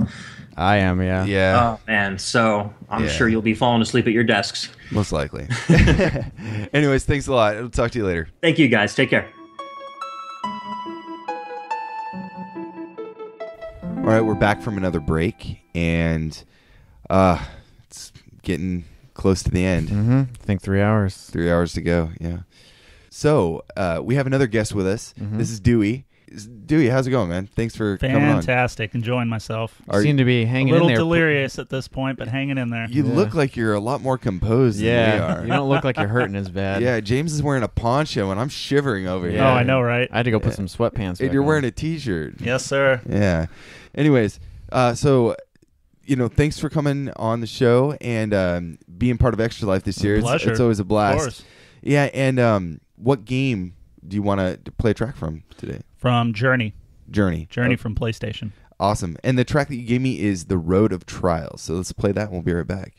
I am, yeah. Oh, man. So I'm sure you'll be falling asleep at your desks. Most likely. Anyways, thanks a lot. I'll talk to you later. Thank you, guys. Take care. All right, we're back from another break, and it's getting close to the end. I think 3 hours. 3 hours to go, yeah. So we have another guest with us. This is Dewey. Dewey, how's it going, man? Thanks for coming on. Fantastic. Enjoying myself. You seem to be hanging in there. A little delirious at this point, but hanging in there. You look like you're a lot more composed than we are. You don't look like you're hurting as bad. Yeah, James is wearing a poncho, and I'm shivering over here. Oh, I know, right? I had to go put some sweatpants And you're wearing a T-shirt. Yes, sir. Yeah. Anyways, so thanks for coming on the show and being part of Extra Life this year. It's always a blast. Of course. Yeah, and what game do you want to play a track from today? From Journey from PlayStation. Awesome. And the track that you gave me is The Road of Trials. So let's play that and we'll be right back.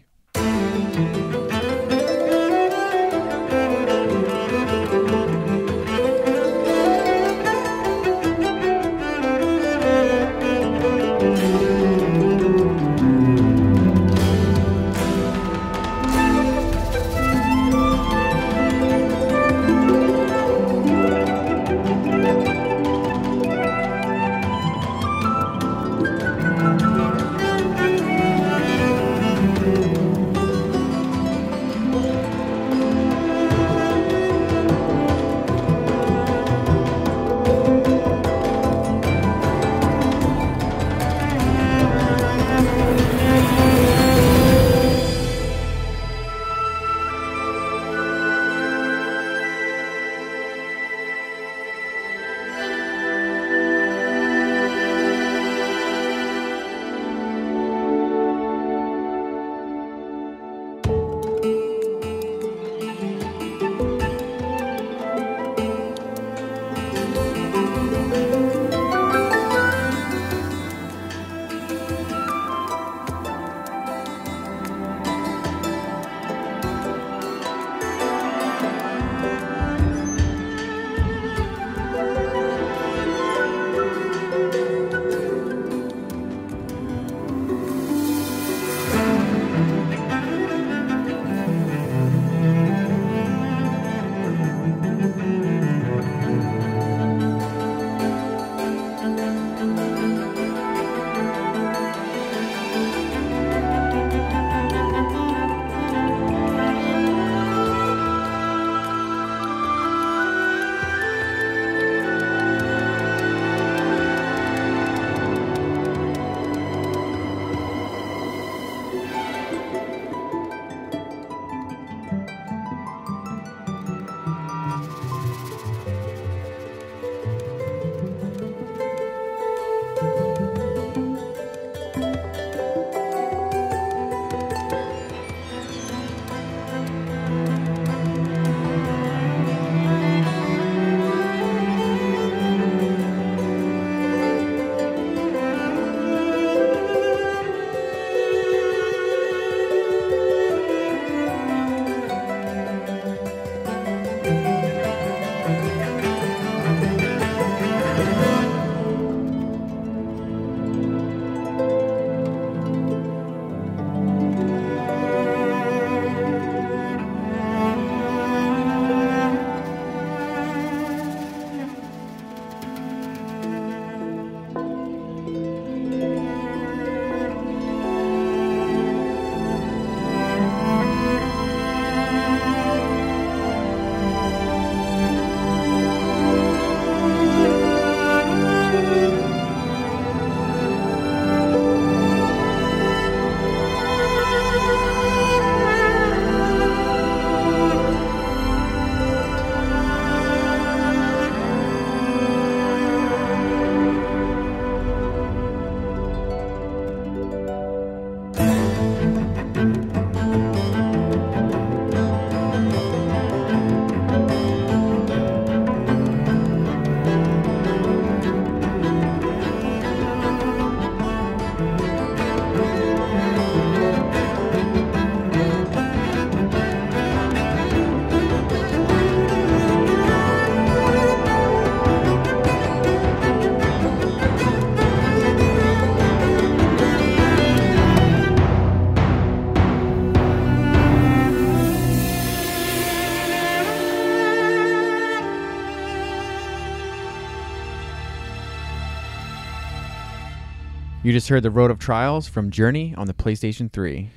You just heard The Road of Trials from Journey on the PlayStation 3.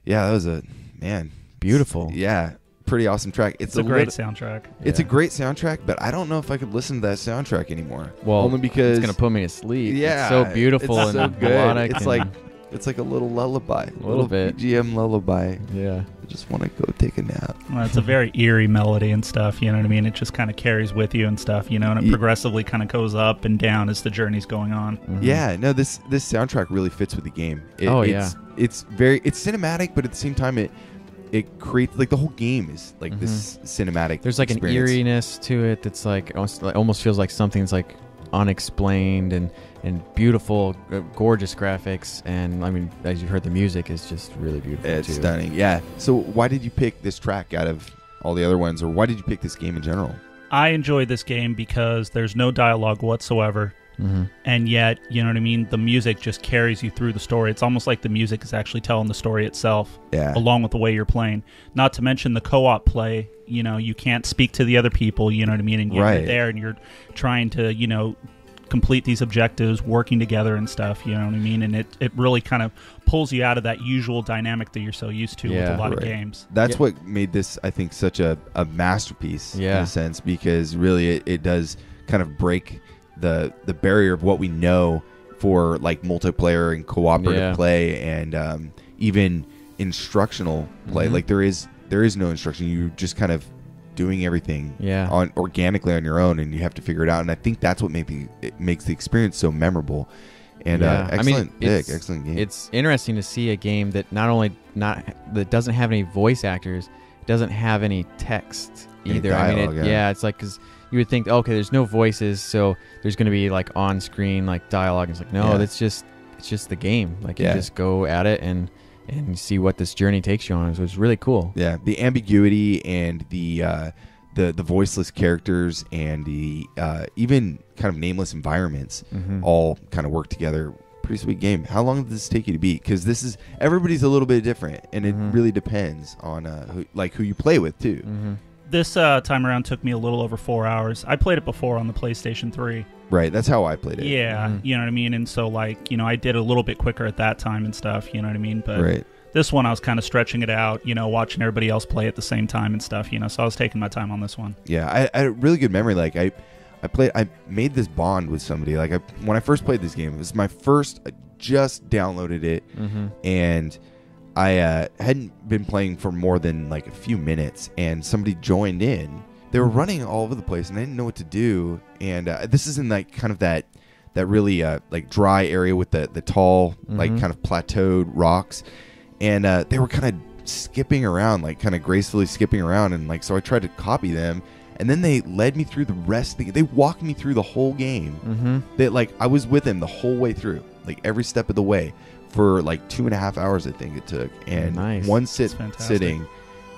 Yeah, that was beautiful. Yeah, pretty awesome track. It's a great soundtrack. It's a great soundtrack, but I don't know if I could listen to that soundtrack anymore. Well, only because it's gonna put me to sleep. Yeah, it's so beautiful it's and so good. melodic. It's like a little lullaby, a little bit VGM lullaby. Yeah, I just want to go take a nap. Well, it's a very eerie melody and stuff. You know what I mean? It just kind of carries with you and stuff. You know, and it progressively kind of goes up and down as the journey's going on. Mm-hmm. Yeah, no, this soundtrack really fits with the game. It's cinematic, but at the same time it creates like the whole game is like this cinematic. There's like experience. an eeriness to it that's like almost feels like something's like unexplained and beautiful, gorgeous graphics, and I mean, as you heard, the music is just really beautiful. It's too. stunning. Yeah. So why did you pick this track out of all the other ones, or why did you pick this game in general? I enjoyed this game because there's no dialogue whatsoever. And yet, you know what I mean, the music just carries you through the story. It's almost like the music is actually telling the story itself, along with the way you're playing. Not to mention the co-op play. You know, you can't speak to the other people, you know what I mean, and you're there and you're trying to, you know, complete these objectives, working together and stuff, you know what I mean, and it really kind of pulls you out of that usual dynamic that you're so used to with a lot of games. That's what made this, I think, such a masterpiece in a sense, because really it does kind of break the barrier of what we know for like multiplayer and cooperative play, and even instructional play. Like there is no instruction. You just kind of doing everything organically on your own, and you have to figure it out. And I think that's what makes the experience so memorable. And excellent game. It's interesting to see a game that that doesn't have any voice actors, doesn't have any text either. Dialogue, it's like, because you would think, okay, there's no voices, so there's going to be like on screen like dialogue. It's like, no, it's just the game. Like you just go at it and you see what this journey takes you on. So it's really cool. Yeah, the ambiguity and the voiceless characters and the even kind of nameless environments all kind of work together. Pretty sweet game. How long did this take you to beat? Because everybody's a little bit different, and it really depends on who you play with too. This time around took me a little over 4 hours. I played it before on the PlayStation 3. Right, that's how I played it. Yeah, you know what I mean? And so, like, you know, I did a little bit quicker at that time and stuff, you know what I mean? But this one, I was kind of stretching it out, you know, watching everybody else play at the same time and stuff, you know, so I was taking my time on this one. Yeah, I had a really good memory. Like, I made this bond with somebody. Like, when I first played this game, it was my first, I just downloaded it, and I hadn't been playing for more than like a few minutes, and somebody joined in. They were running all over the place, and I didn't know what to do. And this is in like kind of that really like dry area with the tall like kind of plateaued rocks, and they were kind of skipping around, like kind of gracefully skipping around, and like so I tried to copy them, and then they led me through the rest of the game. They walked me through the whole game. That like I was with them the whole way through, like every step of the way. For like 2.5 hours, I think it took, and one sitting,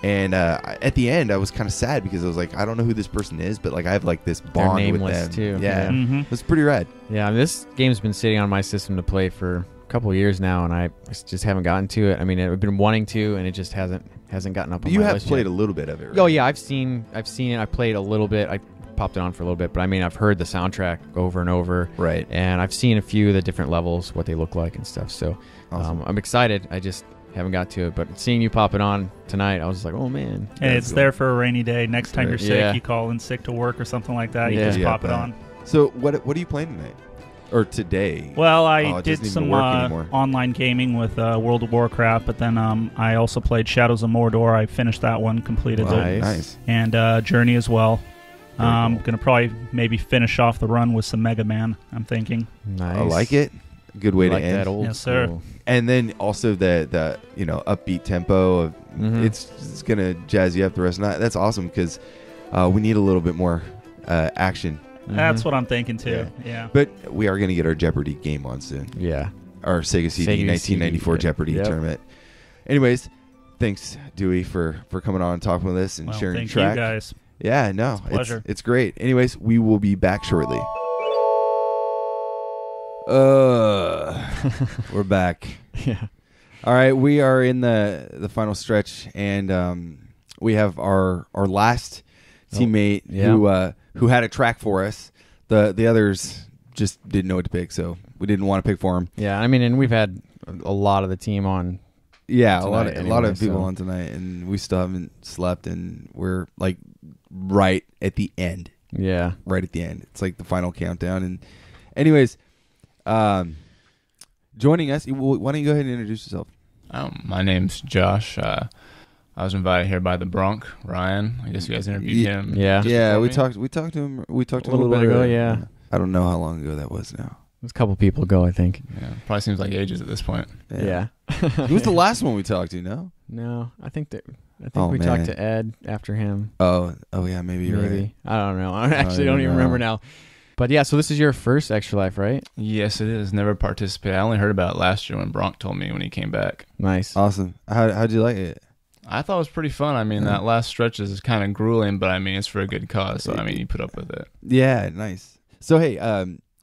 and at the end, I was kind of sad because I was like, I don't know who this person is, but like I have like this bond with them. Too. Yeah, it was pretty rad. Yeah, I mean, this game's been sitting on my system to play for a couple of years now, and I just haven't gotten to it. I mean, I've been wanting to, and it just hasn't gotten up. But on you my have list played yet. a little bit of it, right? Oh yeah, I've seen it. I played a little bit. I popped it on for a little bit, but I mean, I've heard the soundtrack over and over, right? And I've seen a few of the different levels, what they look like and stuff. So. Awesome. I'm excited. I just haven't got to it, but seeing you pop it on tonight, I was like, oh man. And it's there for a rainy day. Next time you're sick, you call in sick to work or something like that, you just pop it on. So what are you playing tonight? Or today? Well, I did some online gaming with World of Warcraft, but then I also played Shadows of Mordor. I finished that one, completed it. Nice. And Journey as well. I'm going to probably maybe finish off the run with some Mega Man, I'm thinking. Nice. I like it. Good way to end. That old yes, sir. school. And then also the upbeat tempo of it's gonna jazz you up the rest of the night. That's awesome because we need a little bit more action. That's what I'm thinking too. Yeah. But we are gonna get our Jeopardy game on soon. Yeah. Our Sega CD 1994 Jeopardy tournament. Anyways, thanks Dewey for coming on and talking with us and sharing your track. Thank you guys. Yeah, no, it's a pleasure. It's great. Anyways, we will be back shortly. We're back. Yeah. All right, we are in the final stretch, and we have our last teammate who had a track for us. The others just didn't know what to pick, so we didn't want to pick for him. Yeah, I mean, and we've had a lot of the team on. Yeah, a lot of people on tonight, and we still haven't slept, and we're like right at the end. Yeah, right at the end. It's like the final countdown. And anyways, joining us. Why don't you go ahead and introduce yourself? My name's Josh. I was invited here by the Bronc, Ryan. I guess you guys interviewed him. Yeah. We talked to him. We talked a little bit ago. Yeah, I don't know how long ago that was now. It was a couple people ago, I think. Yeah, probably seems like ages at this point. Yeah. Who was the last one we talked to? No, I think we talked to Ed after him. Oh yeah, maybe you're right. I don't know. I actually don't even remember now. But yeah, so this is your first Extra Life, right? Yes, it is. Never participated. I only heard about it last year when Bronc told me when he came back. Nice. Awesome. How'd you like it? I thought it was pretty fun. I mean, that last stretch is kind of grueling, but I mean, it's for a good cause. So I mean, you put up with it. Yeah, nice. So hey,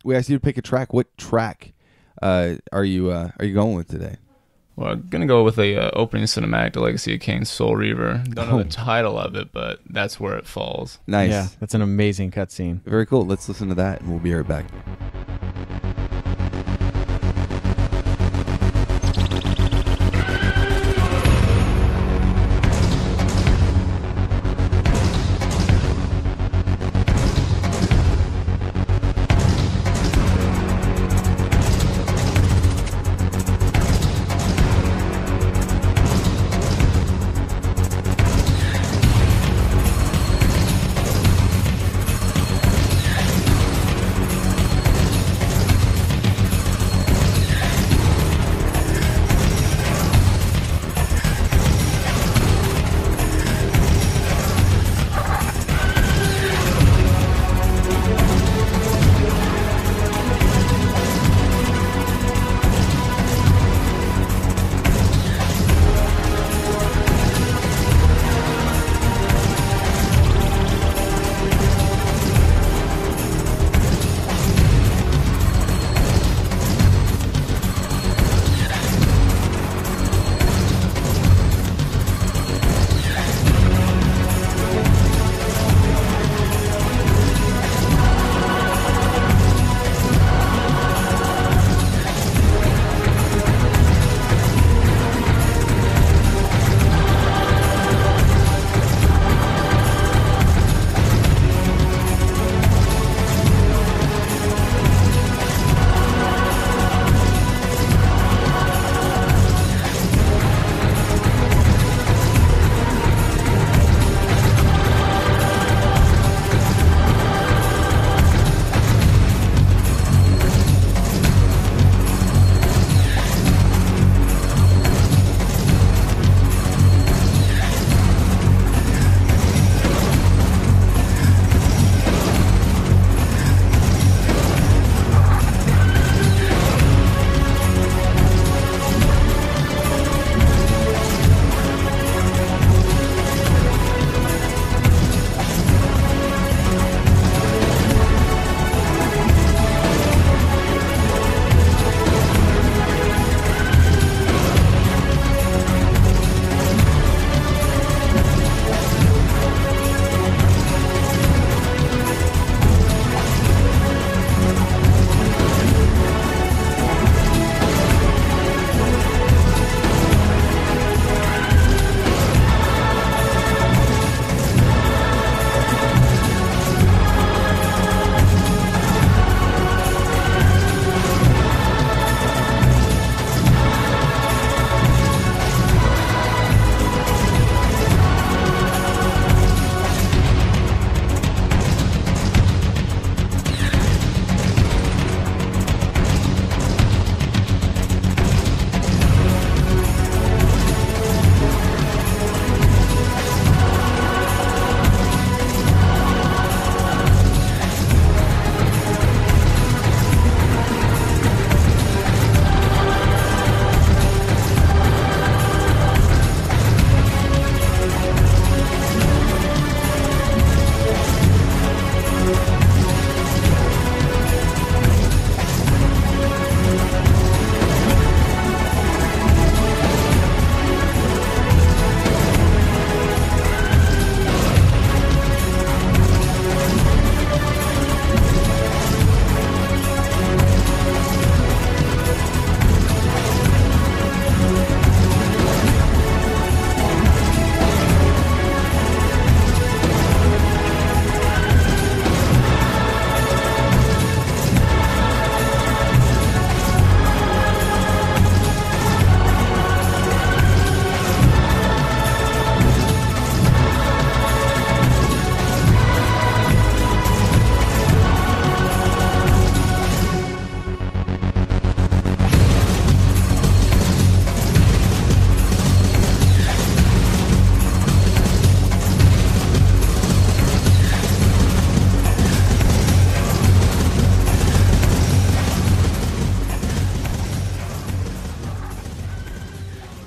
we asked you to pick a track. What track are you going with today? Well, I'm gonna go with the opening cinematic, The Legacy of Kain, Soul Reaver. Don't know the title of it, but that's where it falls. Nice. Yeah, that's an amazing cutscene. Very cool. Let's listen to that, and we'll be right back.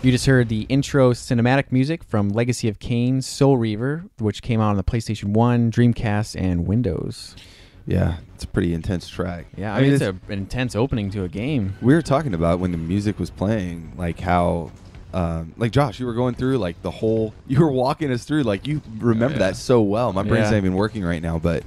You just heard the intro cinematic music from Legacy of Kain, Soul Reaver, which came out on the PlayStation 1, Dreamcast, and Windows. Yeah, it's a pretty intense track. Yeah, I mean it's an intense opening to a game. We were talking about when the music was playing, like how, like Josh, you were going through like the whole, you were walking us through, like you remember that so well. My brain's not even working right now, but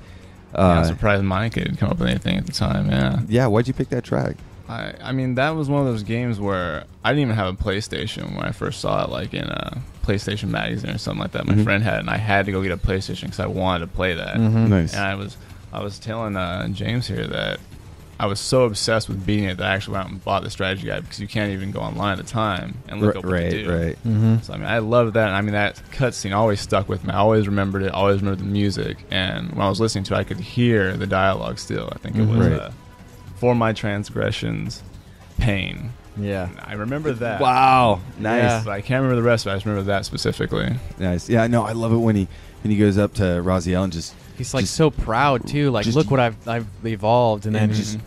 I'm surprised mine could come up with anything at the time. Yeah, why'd you pick that track? I mean, that was one of those games where I didn't even have a PlayStation when I first saw it, like in a PlayStation magazine or something like that. My friend had it, and I had to go get a PlayStation because I wanted to play that. Nice. And I was telling James here that I was so obsessed with beating it that I actually went out and bought the strategy guide, because you can't even go online at the time and look up what to do. Right. So I mean, I loved that. And I mean, that cutscene always stuck with me. I always remembered it. Always remembered the music. And when I was listening to it, I could hear the dialogue still. I think it was for my transgressions, pain. Yeah, I remember that. Wow, nice. Yeah. But I can't remember the rest of it. I just remember that specifically. Nice. Yeah, no, I love it when he goes up to Raziel and he's like so proud too. Like, look what I've evolved, and then just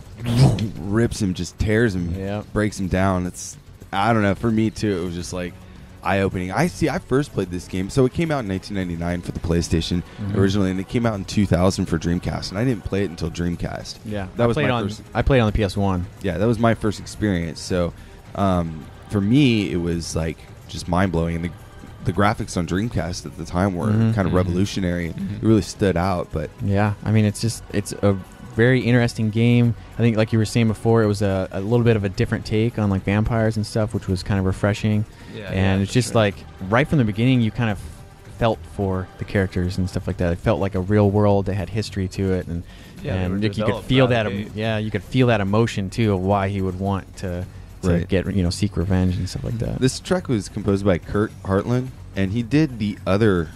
rips him, just tears him, breaks him down. It's, I don't know. For me too, it was just like eye-opening. I first played this game, so it came out in 1999 for the PlayStation originally, and it came out in 2000 for Dreamcast, and I didn't play it until Dreamcast. Yeah, that was my first. I played it on the PS1. Yeah, that was my first experience. So for me, it was like just mind-blowing, and the graphics on Dreamcast at the time were kind of revolutionary. It really stood out. But yeah, I mean, it's a very interesting game. I think, like you were saying before, it was a little bit of a different take on like vampires and stuff, which was kind of refreshing. And it's just like right from the beginning, you kind of felt for the characters and stuff like that. It felt like a real world that had history to it, and you could feel that. You could feel that emotion too of why he would want to get seek revenge and stuff like that. This track was composed by Kurt Hartland, and he did the other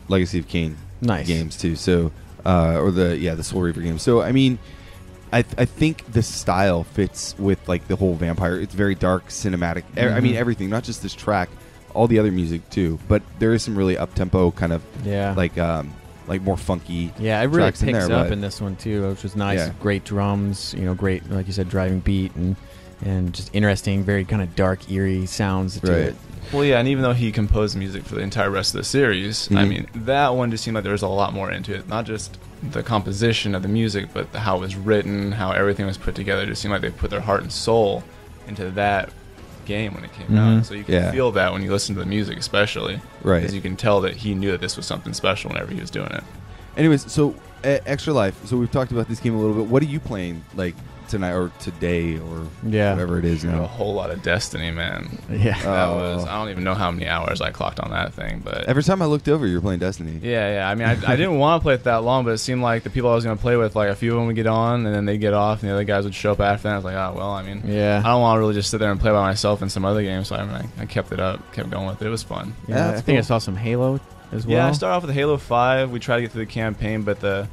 Legacy of Kain games too. So the Soul Reaver games. So I mean, I think the style fits with like the whole vampire. It's very dark, cinematic. I mean everything, not just this track, all the other music too. But there is some really up tempo kind of like more funky. Yeah, it really picks up in this one too, which was nice. Yeah. Great drums, great, like you said, driving beat and just interesting, very kind of dark, eerie sounds to it. Well, yeah, and even though he composed music for the entire rest of the series, I mean, that one just seemed like there was a lot more into it. Not just the composition of the music, but how it was written, how everything was put together. It just seemed like they put their heart and soul into that game when it came out. So you can feel that when you listen to the music, especially. Right. Because you can tell that he knew that this was something special whenever he was doing it. Anyways, so Extra Life. So we've talked about this game a little bit. What are you playing, like, tonight or today or whatever it is now? A whole lot of Destiny, man. Yeah. I don't even know how many hours I clocked on that thing, but every time I looked over, you were playing Destiny. Yeah. I mean, I didn't want to play it that long, but it seemed like the people I was going to play with, like a few of them would get on and then they'd get off, and the other guys would show up after that. I was like, oh, well, I mean, I don't want to really just sit there and play by myself in some other game, so I kept it up, kept going with it. It was fun. Yeah, I think I saw some Halo as well. Yeah, I started off with Halo 5. We tried to get through the campaign, but the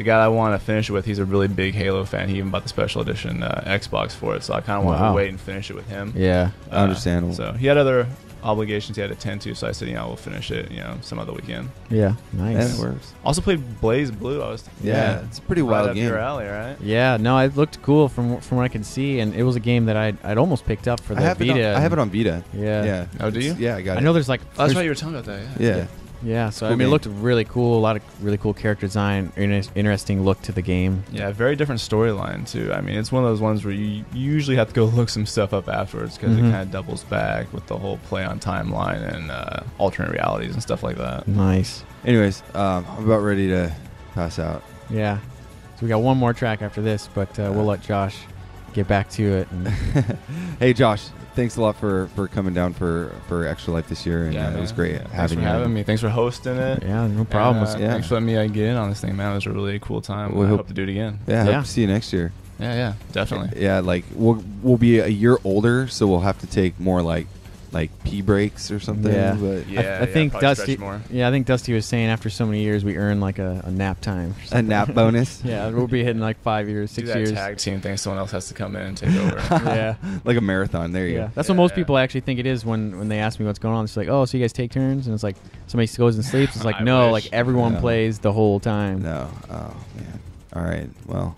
guy I wanted to finish it with, he's a really big Halo fan. He even bought the special edition Xbox for it, so I kind of wanted to wait and finish it with him. Yeah, understandable. So he had other obligations he had to tend to, so I said, we'll finish it, some other weekend. Yeah, nice. That works. Also played Blaze Blue. It's a pretty wild game. Your alley, right? Yeah, no, it looked cool from what I can see, and it was a game that I'd almost picked up for the Vita. I have it on Vita. Yeah. Oh, do you? Yeah, I got it. I know there's like... that's right, you were telling me about that, Yeah. Yeah, so cool, I mean, it looked really cool. A lot of really cool character design, interesting look to the game. Yeah, very different storyline too. I mean, it's one of those ones where you usually have to go look some stuff up afterwards because it kind of doubles back with the whole play on timeline and alternate realities and stuff like that. Nice. Anyways, I'm about ready to pass out. Yeah, so we got one more track after this, but we'll let Josh get back to it. And hey, Josh. Thanks a lot for coming down for Extra Life this year, and it was great having you. Thanks for having me. Thanks for hosting it. Yeah, no problem. Thanks for letting me get in on this thing, man. It was a really cool time. I hope to do it again. Yeah, hope to see you next year. Yeah, definitely. Yeah, like we'll be a year older, so we'll have to take more like pee breaks or something. Yeah, but I think Dusty. Yeah, I think Dusty was saying after so many years we earn like a nap time. A nap bonus. Yeah, we'll be hitting like 5 years, 6 years. Tag team thing. Someone else has to come in and take over. Yeah, like a marathon. There you go. That's what most people actually think it is when they ask me what's going on. It's like, oh, so you guys take turns, and it's like somebody goes and sleeps. It's like no, like everyone plays the whole time. No. Oh man. All right. Well.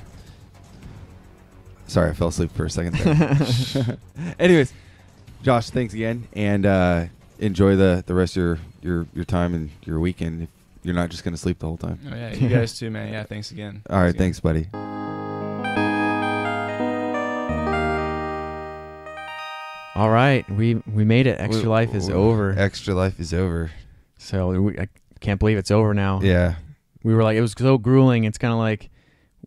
Sorry, I fell asleep for a second there. Anyways. Josh, thanks again, and enjoy the rest of your time and your weekend. If you're not just going to sleep the whole time. Oh yeah, you guys too, man. Yeah, thanks again. All right, thanks, buddy. All right, we made it. Extra Life is over. Extra Life is over. So I can't believe it's over now. Yeah. We were like, it was so grueling. It's kind of like,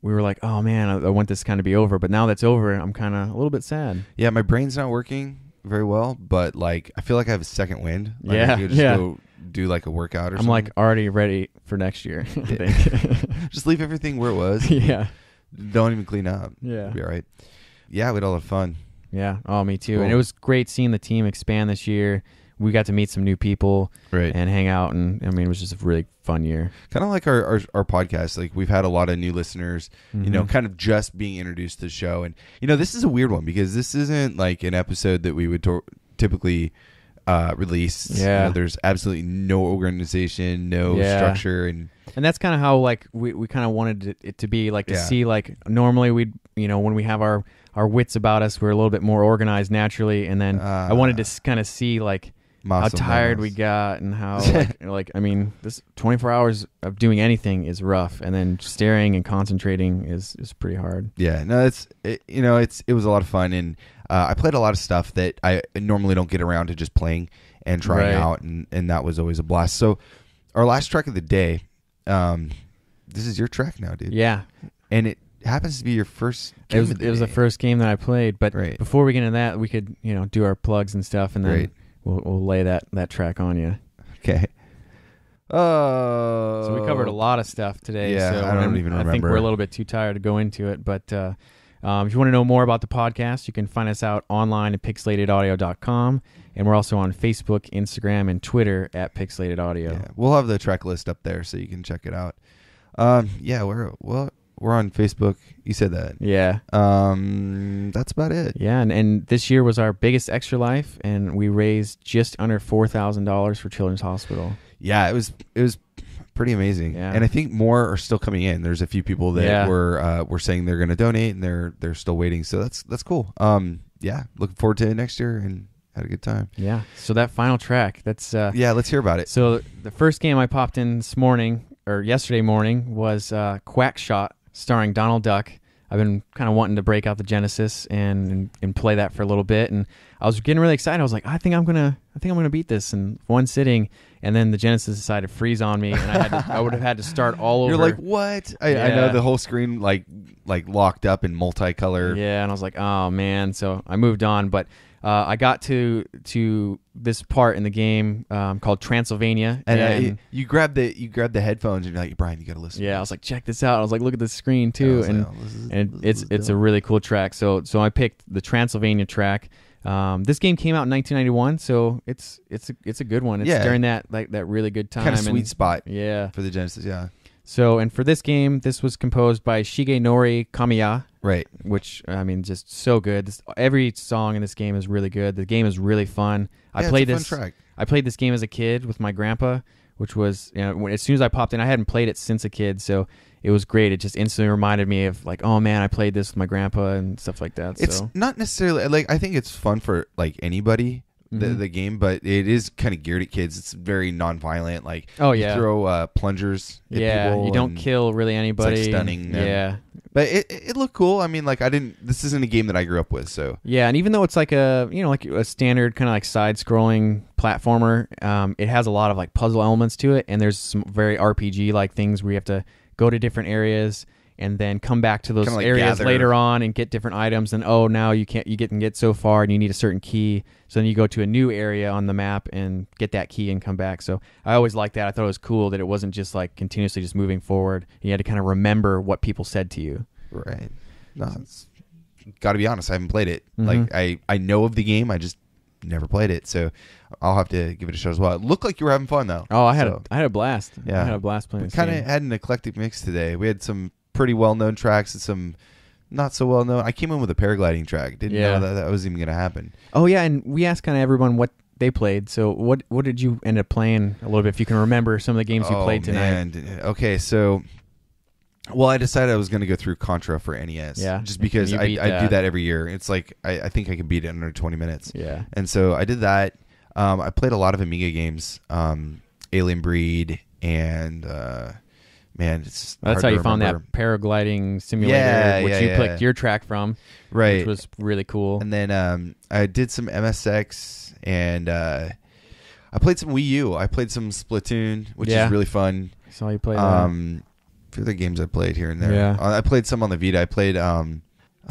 we were like, oh man, I want this kind of be over. But now that's over, I'm kind of a little bit sad. Yeah, my brain's not working very well, but like I feel like I have a second wind. Like, yeah, I could just go do like a workout or something. I'm like already ready for next year. I think. Just leave everything where it was. Yeah. Don't even clean up. Yeah. It'll be all right. Yeah, we had a lot of fun. Yeah. Oh, me too. Cool. And it was great seeing the team expand this year. We got to meet some new people and hang out, and I mean, it was just a really fun year. Kind of like our podcast. Like we've had a lot of new listeners, you know, kind of just being introduced to the show. And you know, this is a weird one because this isn't like an episode that we would typically release. Yeah, you know, there's absolutely no organization, no structure, and that's kind of how like we kind of wanted it to be. Like to see like normally we'd, you know, when we have our wits about us, we're a little bit more organized naturally, and then I wanted to kind of see like how tired we got and how like I mean, this 24 hours of doing anything is rough, and then staring and concentrating is pretty hard. Yeah, no, it was a lot of fun, and I played a lot of stuff that I normally don't get around to just playing and trying out, and that was always a blast. So our last track of the day, this is your track now, dude. Yeah, and it happens to be your first game. It was the first game that I played, but before we get into that, we could, you know, do our plugs and stuff, and then we'll lay that track on you. Okay. So we covered a lot of stuff today. Yeah, so I don't even remember. I think we're a little bit too tired to go into it, but if you want to know more about the podcast, you can find us out online at pixelatedaudio.com, and we're also on Facebook, Instagram, and Twitter at pixelatedaudio. Yeah, we'll have the track list up there so you can check it out. We're on Facebook. You said that. Yeah. That's about it. Yeah, and this year was our biggest Extra Life, and we raised just under $4,000 for Children's Hospital. Yeah, it was pretty amazing. Yeah. And I think more are still coming in. There's a few people that were saying they're going to donate, and they're still waiting. So that's cool. Looking forward to it next year, and had a good time. Yeah. So that final track, that's let's hear about it. So the first game I popped in yesterday morning was QuackShot, starring Donald Duck. I've been kind of wanting to break out the Genesis and play that for a little bit, and I was getting really excited. I was like, I think I'm gonna beat this in one sitting, and then the Genesis decided to freeze on me, and I would have had to start all over. You're like, what? I know the whole screen like locked up in multicolor. Yeah, and I was like, oh man. So I moved on, but I got to this part in the game called Transylvania, and you grabbed the headphones and you're like, Brian, you got to listen. Yeah, I was like, check this out. I was like, look at the screen too, it's a really cool track. So I picked the Transylvania track. This game came out in 1991, so it's a good one. It's during that really good time, kind of sweet spot. Yeah, for the Genesis. Yeah. So, and for this game, this was composed by Shigenori Kamiya. Right. Which, I mean, just so good. Every song in this game is really good. The game is really fun. I played this track. I played this game as a kid with my grandpa, which was, you know, as soon as I popped in, I hadn't played it since a kid, so it was great. It just instantly reminded me of like, oh man, I played this with my grandpa and stuff like that. It's not necessarily like, I think it's fun for like anybody. The game, but it is kind of geared at kids. It's very non-violent. Like, you throw plungers at people. You don't kill really anybody. It's like stunning them. Yeah. But it looked cool. I mean, like, this isn't a game that I grew up with, so. Yeah, and even though it's like like a standard kind of like side-scrolling platformer, it has a lot of like puzzle elements to it, and there's some very RPG-like things where you have to go to different areas and then come back to those areas later on and get different items. And now you can get so far and you need a certain key. So then you go to a new area on the map and get that key and come back. So I always liked that. I thought it was cool that it wasn't just like continuously just moving forward. You had to kind of remember what people said to you. Right. No, it's got to be honest. I haven't played it. Like I know of the game. I just never played it. So I'll have to give it a shot as well. It looked like you were having fun though. Oh, I had a blast. Yeah. I had a blast playing this game. Kind of had an eclectic mix today. We had some pretty well-known tracks and some not so well-known. I came in with a paragliding track. Didn't know that was even going to happen. Oh, yeah, and we asked kind of everyone what they played. So what did you end up playing a little bit, if you can remember some of the games you played tonight? Man. Okay, so Well, I decided I was going to go through Contra for NES. Yeah. Just because I do that every year. It's like, I think I can beat it in under 20 minutes. Yeah. And so I did that. I played a lot of Amiga games, Alien Breed, and man, it's that's how you found that paragliding simulator, which you picked your track from, right? Which was really cool. And then I did some MSX, and I played some Wii U. I played some Splatoon, which is really fun. I saw you play a few other games I played here and there. Yeah. I played some on the Vita. I played.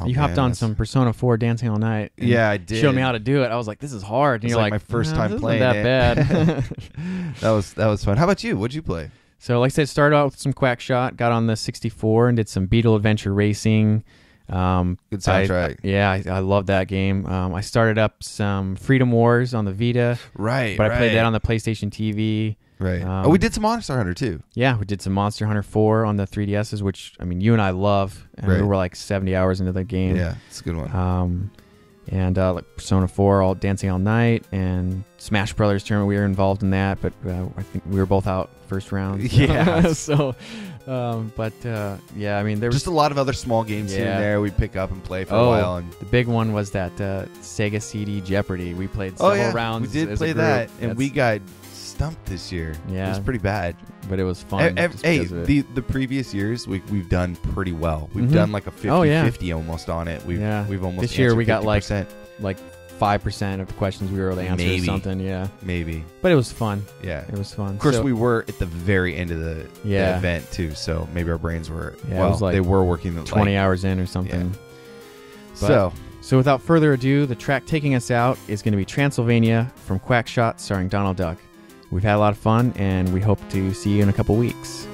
You hopped on some Persona 4 Dancing All Night. Yeah, I did. Showed me how to do it. I was like, "This is hard." And you're like, my first time playing that it. bad. That was fun. How about you? What'd you play? So, like I said, started out with some QuackShot. Got on the 64 and did some Beetle Adventure Racing. Good soundtrack. I love that game. I started up some Freedom Wars on the Vita. Right. But I played that on the PlayStation TV. Right. We did some Monster Hunter too. Yeah, we did some Monster Hunter 4 on the 3DSs, which, I mean, you and I love. And we were like 70 hours into the game. Yeah, it's a good one. And like Persona 4, all Dancing All Night, and Smash Brothers tournament. We were involved in that, but I think we were both out first round. So. Yeah. So, yeah, I mean, there was just a lot of other small games here and there we pick up and play for a while. And the big one was that Sega CD Jeopardy. We played several rounds. We did play that, and we got stumped this year. Yeah, it was pretty bad, but it was fun. The previous years we've done pretty well. We've done like a 50-50 almost on it. We've almost this year we got 50%. like 5% of the questions we were able to answer or something. Yeah, maybe. But it was fun. Yeah, it was fun. Of course, we were at the very end of the event too, so maybe our brains were it was like they were working 20 hours in or something. Yeah. So without further ado, the track taking us out is going to be Transylvania from QuackShot, starring Donald Duck. We've had a lot of fun, and we hope to see you in a couple weeks.